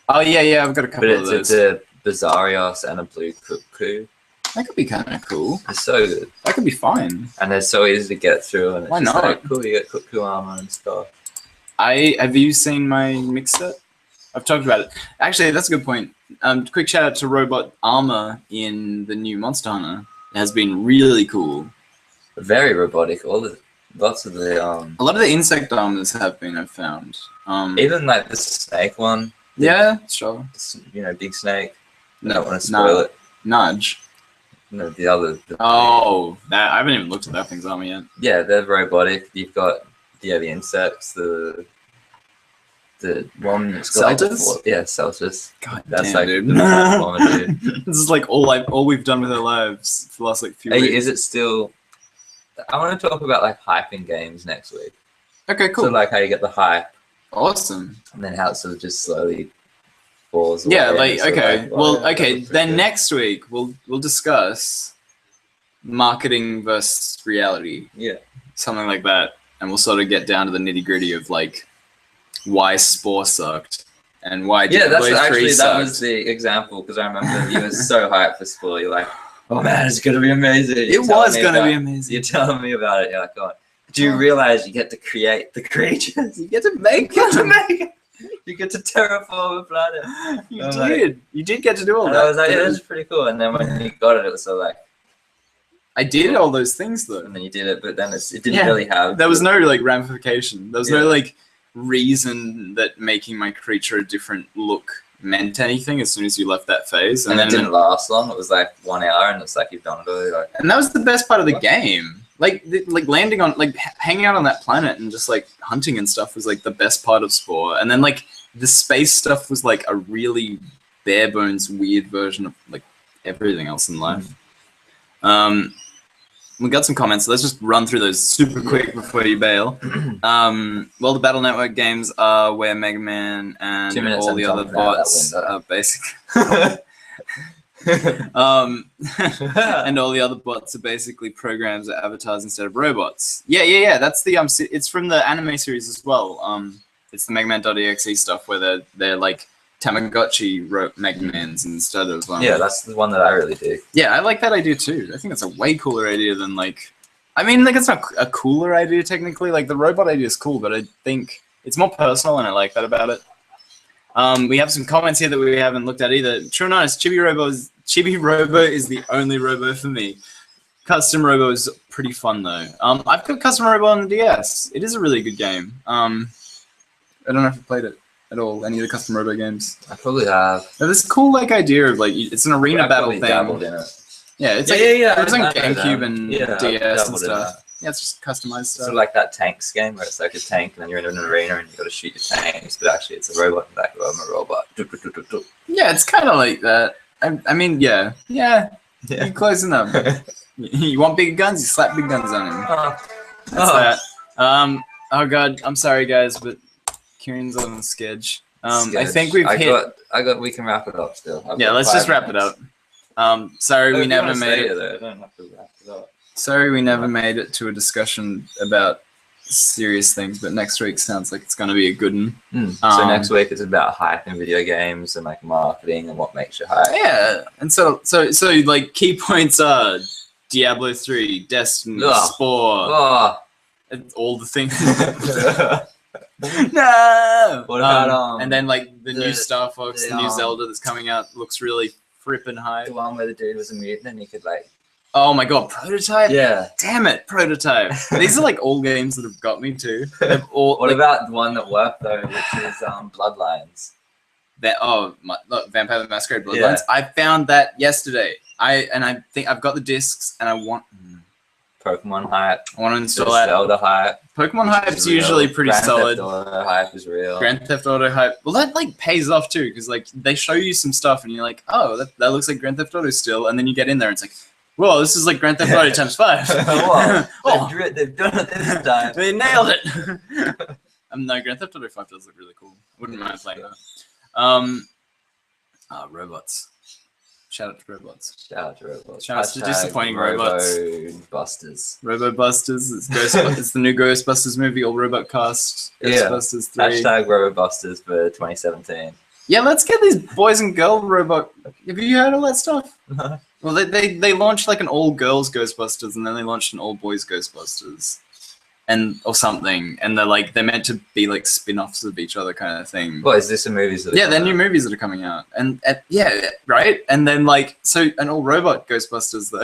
Oh yeah, I've got a couple of those. It's a Bizarrios and a blue cuckoo. That could be kind of cool. It's so good. That could be fine. And they're so easy to get through. And it's Why just not? like, cool, you get cuckoo armor and stuff. Have you seen my mix set? I've talked about it. Actually, that's a good point. Quick shout out to Robot Armor in the new Monster Hunter. It has been really cool. Very robotic. Lots of the A lot of the insect armors have been, I've found. even like the snake one. Yeah, sure. You know, big snake. I No, don't want to spoil it. Nudge. No, the other. Oh, I haven't even looked at that thing's armor yet. Yeah, they're robotic. You've got the insects, the The one that's got Celtics? Yeah, Celtics. God That's damn, like dude. the platformer, dude. This is like all we've done with our lives for the last like few Hey, weeks. is it still? I want to talk about like hyping games next week. Okay, cool. So like how you get the hype, Awesome. and then how it sort of just slowly falls away. Yeah, and like it's sort of okay. like, oh, Well, yeah, that okay. looks pretty Then good. next week we'll discuss marketing versus reality, Yeah. something like that, and we'll sort of get down to the nitty gritty of like why Spore sucked and why Yeah, that's Diablo 3 actually that sucked. was the example because I remember you were so hyped for Spore. You're like, oh man, it's gonna be amazing. It You're telling was me gonna about- be amazing. You're telling me about it. You're like, oh, do you realize you get to create the creatures? You get to make You get to it. make it. You get to terraform a planet. You I'm did. You did get to do all And that. I was like, yeah, that's pretty cool. And then when you got it, it was so like, I did all those things though. and then you did it, but then it didn't Yeah. really have. There was no like ramification. There was no Yeah. like reason that making my creature a different look meant anything as soon as you left that phase. and And it then didn't last long. It was like 1 hour, and it's like you've done it already. Like, and that was the best part of the game. Like landing on like hanging out on that planet and just like hunting and stuff was like the best part of Spore. And then like the space stuff was like a really bare bones weird version of like everything else in life. We got some comments. So let's just run through those super quick before you bail. Well, the Battle Network games are where Mega Man 2 and minutes all and the other jumping out that bots window. are basically and all the other bots are basically programs or avatars instead of robots. Yeah. That's the it's from the anime series as well. It's the Mega Man.exe stuff where they're like Tamagotchi Mega Mans instead of yeah, that's the one that I really dig. yeah, I like that idea too. I think it's a way cooler idea than like, I mean, like it's not a cooler idea technically. Like the robot idea is cool, but I think it's more personal, and I like that about it. We have some comments here that we haven't looked at either. True or not, Chibi Robo is the only Robo for me. Custom Robo is pretty fun though. I've got Custom Robo on the DS. It is a really good game. I don't know if you played it at all. Any of the Custom Robo games? I probably have. Now, this cool like idea of like it's an arena I battle probably thing. dabbled in it. Yeah, it's Yeah, like yeah. it was on I know GameCube that. and Yeah, DS and dabbled in stuff. that. Yeah, it's just customized stuff. Sort of like that tanks game where it's like a tank and then you're in an arena and you got to shoot your tanks, but actually it's a robot. Like, well, I'm a robot. Yeah, it's kind of like that. I mean, yeah, you're close enough. You want big guns? You slap big guns on him. That's that. Oh god, I'm sorry guys, but Kieran's on the sketch. I think we've hit. We can wrap it up still. Yeah, let's just wrap it up. Sorry, we never made it. I don't have to wrap it up. Sorry, we never made it to a discussion about serious things, but next week sounds like it's going to be a good one. So next week it's about hype in video games and like marketing and what makes you hype. Yeah, and so like key points are Diablo 3, Destiny, Ugh. Spore, Oh. and all the things. No. What about and then like the new the- Star Fox, the new Zelda that's coming out looks really frippin' hype. the one where the dude was a mutant and you could like Oh my god, Prototype! yeah. Damn it, Prototype! These are like all games that have got me too. They've all What like, about the one that worked though, which is Bloodlines? Vampire the Masquerade Bloodlines. Yeah. I found that yesterday. I think I've got the discs and I want Pokemon hype. to There's install that. Zelda hype. Pokemon which hype's is real. usually pretty Grand solid. Theft Auto hype is real. Grand Theft Auto hype. Well, that like pays off too because like they show you some stuff and you're like, oh, that looks like Grand Theft Auto still, and then you get in there and it's like, whoa, this is like Grand Theft Auto times 5. Whoa, Oh, they've done it this time. they nailed it. No, Grand Theft Auto 5 does look really cool. Wouldn't mind playing that. Robots. Shout out to robots. Shout out to robots. Shout out to Hashtag disappointing robots. Busters. Robobusters. It's the new Ghostbusters movie, all robot cast. Yeah. Ghostbusters 3. Hashtag Robobusters for 2017. Yeah, let's get these boys and girl robot. Have you heard all that stuff? Well, they launched like an all girls Ghostbusters, and then they launched an all boys Ghostbusters, or something. And they're meant to be like spin-offs of each other kind of thing. What is this? A movies? That are Yeah, they're coming new out? movies that are coming out, and yeah, right. And then an all robot Ghostbusters though.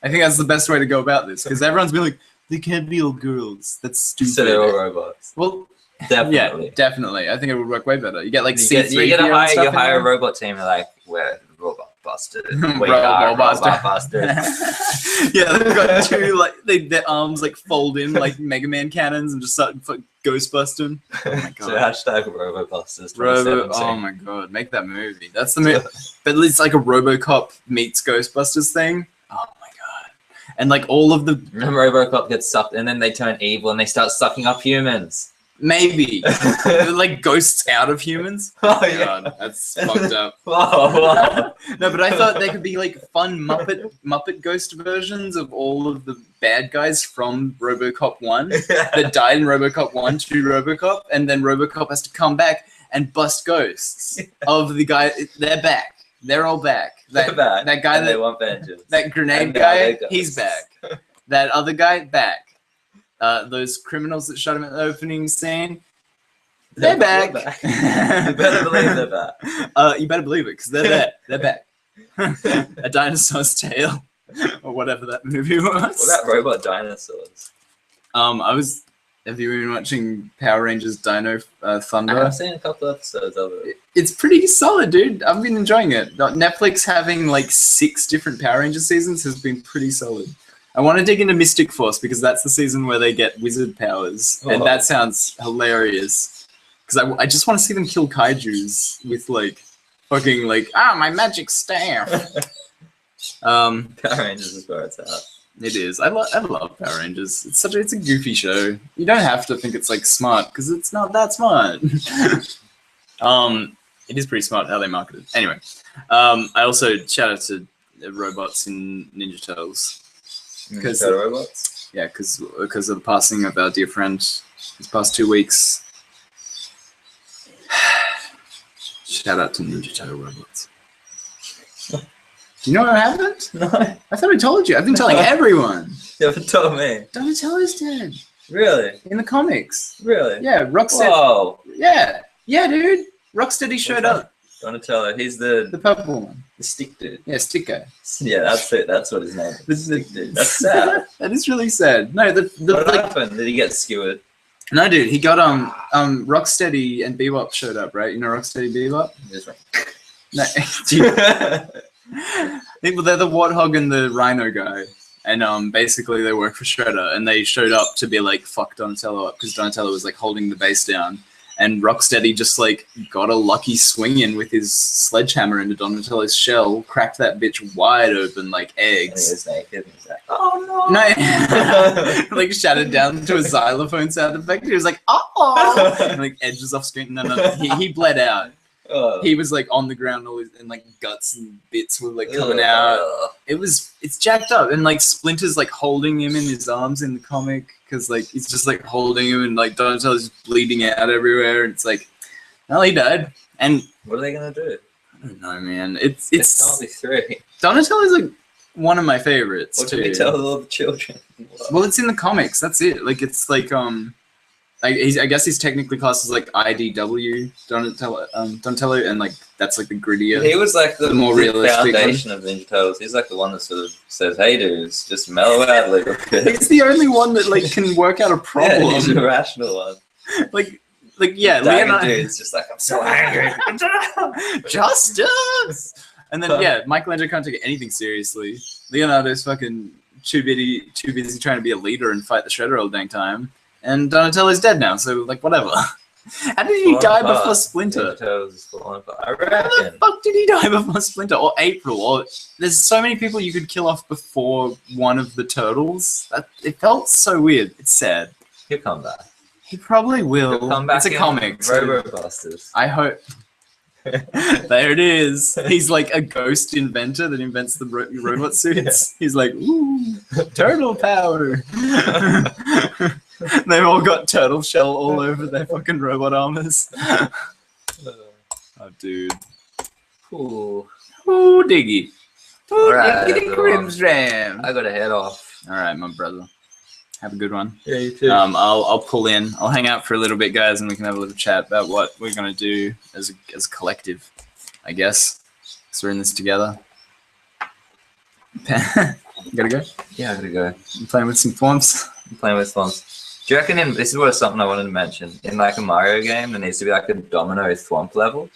I think that's the best way to go about this because everyone's been like, they can't be all girls. That's stupid. So they're all robots. Well, Definitely. yeah, definitely. I think it would work way better. You get like You C3PO and hire stuff in a there. robot team and like, we're the robot. busted. Robot We are Buster. Robot Busters. Yeah, they've got two like their arms like fold in like Mega Man cannons and just start ghost busting. Oh my So god. hashtag RoboBusters Robo, 2017. oh my god, make that movie. That's the movie. But it's like a RoboCop meets Ghostbusters thing. Oh my god. And like all of the Remember RoboCop gets sucked and then they turn evil and they start sucking up humans. maybe they're like ghosts out of humans. Oh God, that's fucked up. Whoa. No, but I thought they could be like fun Muppet ghost versions of all of the bad guys from RoboCop 1 that died in RoboCop 1 to RoboCop, and then RoboCop has to come back and bust ghosts of the guy. They're back. They're all back. They're back. That guy and they want vengeance. that grenade And now guy, they're ghosts. he's back. That other guy, back. Those criminals that shot him at the opening scene, they're back. You better believe they're back. You better believe it, because they're there. They're back. A Dinosaur's Tale, or whatever that movie was. What about robot dinosaurs? Have you been watching Power Rangers Dino Thunder? I've seen a couple episodes of it. It's pretty solid, dude. I've been enjoying it. Netflix having like 6 different Power Rangers seasons has been pretty solid. I want to dig into Mystic Force because that's the season where they get wizard powers, and that sounds hilarious. Because I just want to see them kill kaijus with like fucking like my magic staff. Power Rangers is where it's at. It is. I love Power Rangers. It's a goofy show. You don't have to think it's like smart because it's not that smart. It is pretty smart how they market it. Anyway, I also shout out to the robots in Ninja Turtles. Because robots? Yeah, because of the passing of our dear friend these past 2 weeks. Shout out to Ninja Turtle robots. Do you know what happened? No. I thought I told you. I've been telling everyone. You haven't told me. Donatello's dead. Really? In the comics. Really? Yeah, Rocksteady. Whoa. Yeah, dude. Rocksteady showed up. Donatello, he's the purple one. The stick dude. Yeah, stick guy. Yeah, that's it. That's what his name is. The stick dude. That's sad. That is really sad. No, What happened? Did he get skewered? No, dude. He got Rocksteady and Bebop showed up, right? You know Rocksteady Bebop? Just right. No, they're the Warthog and the Rhino guy, and basically they work for Shredder, and they showed up to be like fuck Donatello up because Donatello was like holding the base down, and Rocksteady just like got a lucky swing in with his sledgehammer into Donatello's shell, cracked that bitch wide open like eggs. And he was naked. And he's like, oh no! No, like shattered down to a xylophone sound effect. He was like, oh, and like edges off screen. No, he bled out. He was like on the ground, and like guts and bits were like coming out. It's jacked up, and like Splinter's like holding him in his arms in the comic because like he's just like holding him, and like Donatello's bleeding out everywhere. And it's like, well, he died. And what are they gonna do? I don't know, man. It's only 3. Donatello's like one of my favorites. What too. can we tell all the children? Well, it's in the comics. That's it. Like it's like I guess he's technically classed as like IDW Donatello, and like that's like the grittier. He was like the more realistic foundation of Ninja Turtles. He's like the one that sort of says, "Hey, dudes, just mellow out a little bit." He's the only one that like can work out a problem. Yeah, he's a rational one. like yeah, Leonardo dude's just like, I'm so angry. Justice. And then yeah, Michelangelo can't take anything seriously. Leonardo's fucking too busy trying to be a leader and fight the Shredder all the dang time. And Donatello's dead now, so like whatever. How did he die before Splinter? I reckon. How the fuck did he die before Splinter or April? Or there's so many people you could kill off before one of the turtles. It felt so weird. It's sad. He'll come back. He probably will. He'll come back. It's a comic. RoboBusters. I hope. There it is. He's like a ghost inventor that invents the robot suits. Yeah. He's like, ooh, turtle power. They've all got turtle shell all over their fucking robot armors. Oh, dude. Ooh. Ooh, diggy. Ooh, Right, diggity crimsram. I gotta head off. All right, my brother. Have a good one. Yeah, you too. I'll pull in. I'll hang out for a little bit, guys, and we can have a little chat about what we're gonna do as a collective, I guess. So we're in this together. You gotta go? Yeah, I gotta go. You playing with some forms? I'm playing with swamps. Do you reckon this is something I wanted to mention. In like a Mario game, there needs to be like a domino swamp level?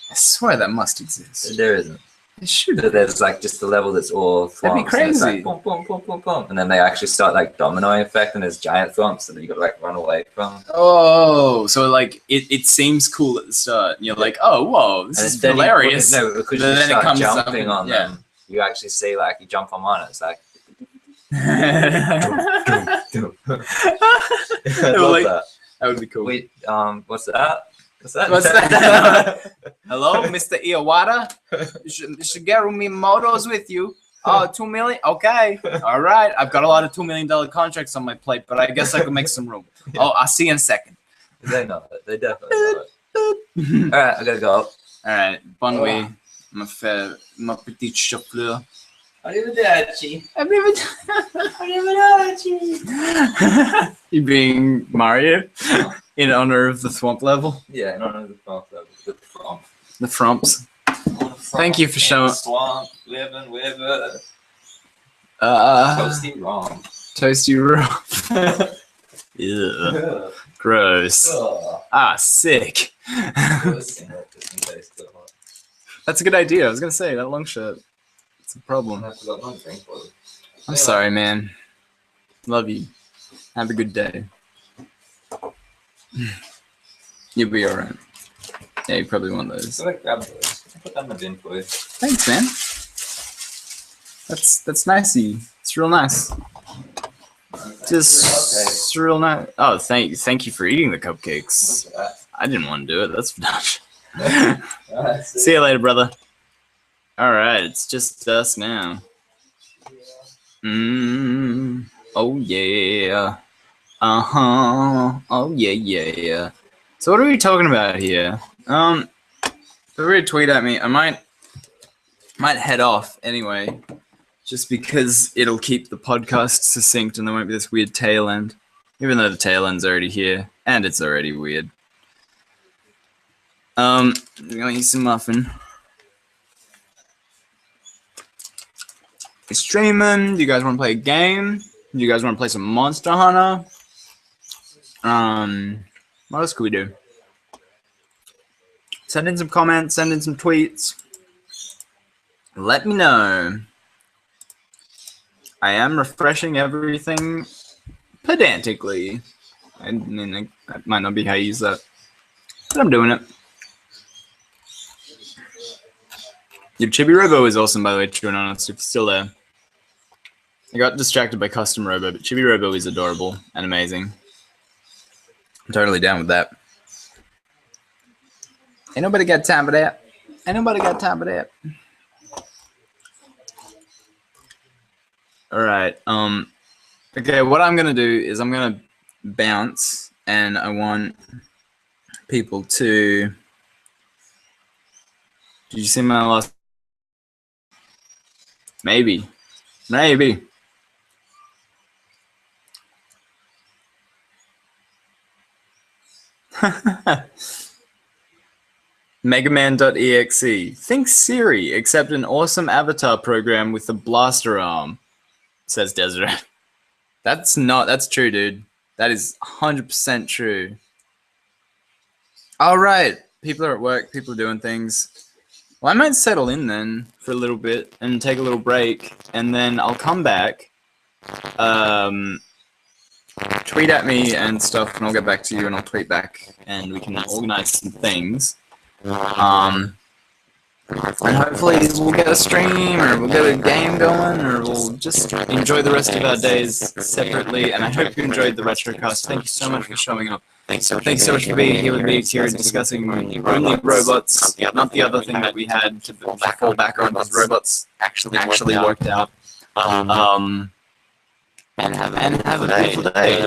I swear that must exist. There isn't. It should. So there's like just a level that's all thwomps. That'd be crazy. And it's like boom, boom, boom, boom, boom. And then they actually start like domino effect and there's giant thwomps that you gotta like run away from. Oh, so like it seems cool at the start. You're like, oh, whoa, this is hilarious. No, because But you then it start comes jumping up, on yeah. them. You actually see like you jump on one, it's like. I love like, that. that would be cool. Wait, what's that? What's that? What's that? Hello, Mr. Iwata. Shigeru Miyamoto's with you. Oh, 2 million? Okay. All right. I've got a lot of $2 million contracts on my plate, but I guess I could make some room. Oh, I'll see you in a second. They know it. They definitely know it. All right, I gotta go. All right. Bon nuit, ma petite chauffeur. Arrivederci. You being Mario in honor of the Thwomp level? Yeah, no, the front level. The front. The Frumps. Thank you for showing. Swamp, living with a Toasty wrong. raw. Ew. Gross. Ah, sick. That's a good idea. I was gonna say that long shot. It's a problem. I'm sorry, man. Love you. Have a good day. You'll be alright. Yeah, you probably want those. Grab those. I'll put them in the bin for you. Thanks, man. That's nicey. It's real nice. Just real nice. Oh, thank you for eating the cupcakes. I didn't want to do it. That's Dutch. See you later, brother. All right, it's just us now. Oh yeah. Oh yeah. So what are we talking about here? Feel free to tweet at me. I might head off anyway, just because it'll keep the podcast succinct and there won't be this weird tail end. Even though the tail end's already here and it's already weird. I'm gonna eat some muffin. Streaming. Do you guys want to play a game? Do you guys want to play some Monster Hunter? What else could we do? Send in some comments, send in some tweets. Let me know. I am refreshing everything pedantically. I mean, that might not be how you use that, but I'm doing it. Your Chibi Robo is awesome, by the way, true and honest, if you're still there. I got distracted by Custom Robo, but Chibi Robo is adorable and amazing. I'm totally down with that. Ain't nobody got time for that. Ain't nobody got time for that. Alright, okay, what I'm gonna do is I'm gonna bounce, and I want people to... Did you see my last... Maybe. Megaman.exe. Think Siri, except an awesome avatar program with a blaster arm, says Deseret. That's true, dude. That is 100% true. All right. People are at work. People are doing things. Well, I might settle in then for a little bit and take a little break, and then I'll come back, tweet at me and stuff, and I'll get back to you, and I'll tweet back, and we can organize some things. And hopefully we'll get a stream, or we'll get a game going, or we'll just enjoy the rest of our days separately. And I hope you enjoyed the Retrocast. Thank you so much for showing up. Thanks so much for being here with me, here discussing only robots, not the other thing that we had to fall back on, because robots actually worked out. And have a beautiful day.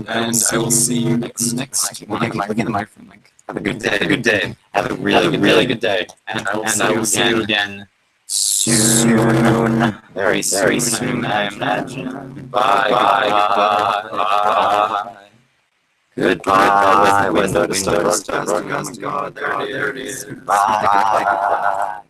And I will see you next look at the microphone. Have a good day. Have a really good day. And I will see you again soon. Very soon, I imagine. Bye. Goodbye. Window to start. Oh my God, there it is. Goodbye.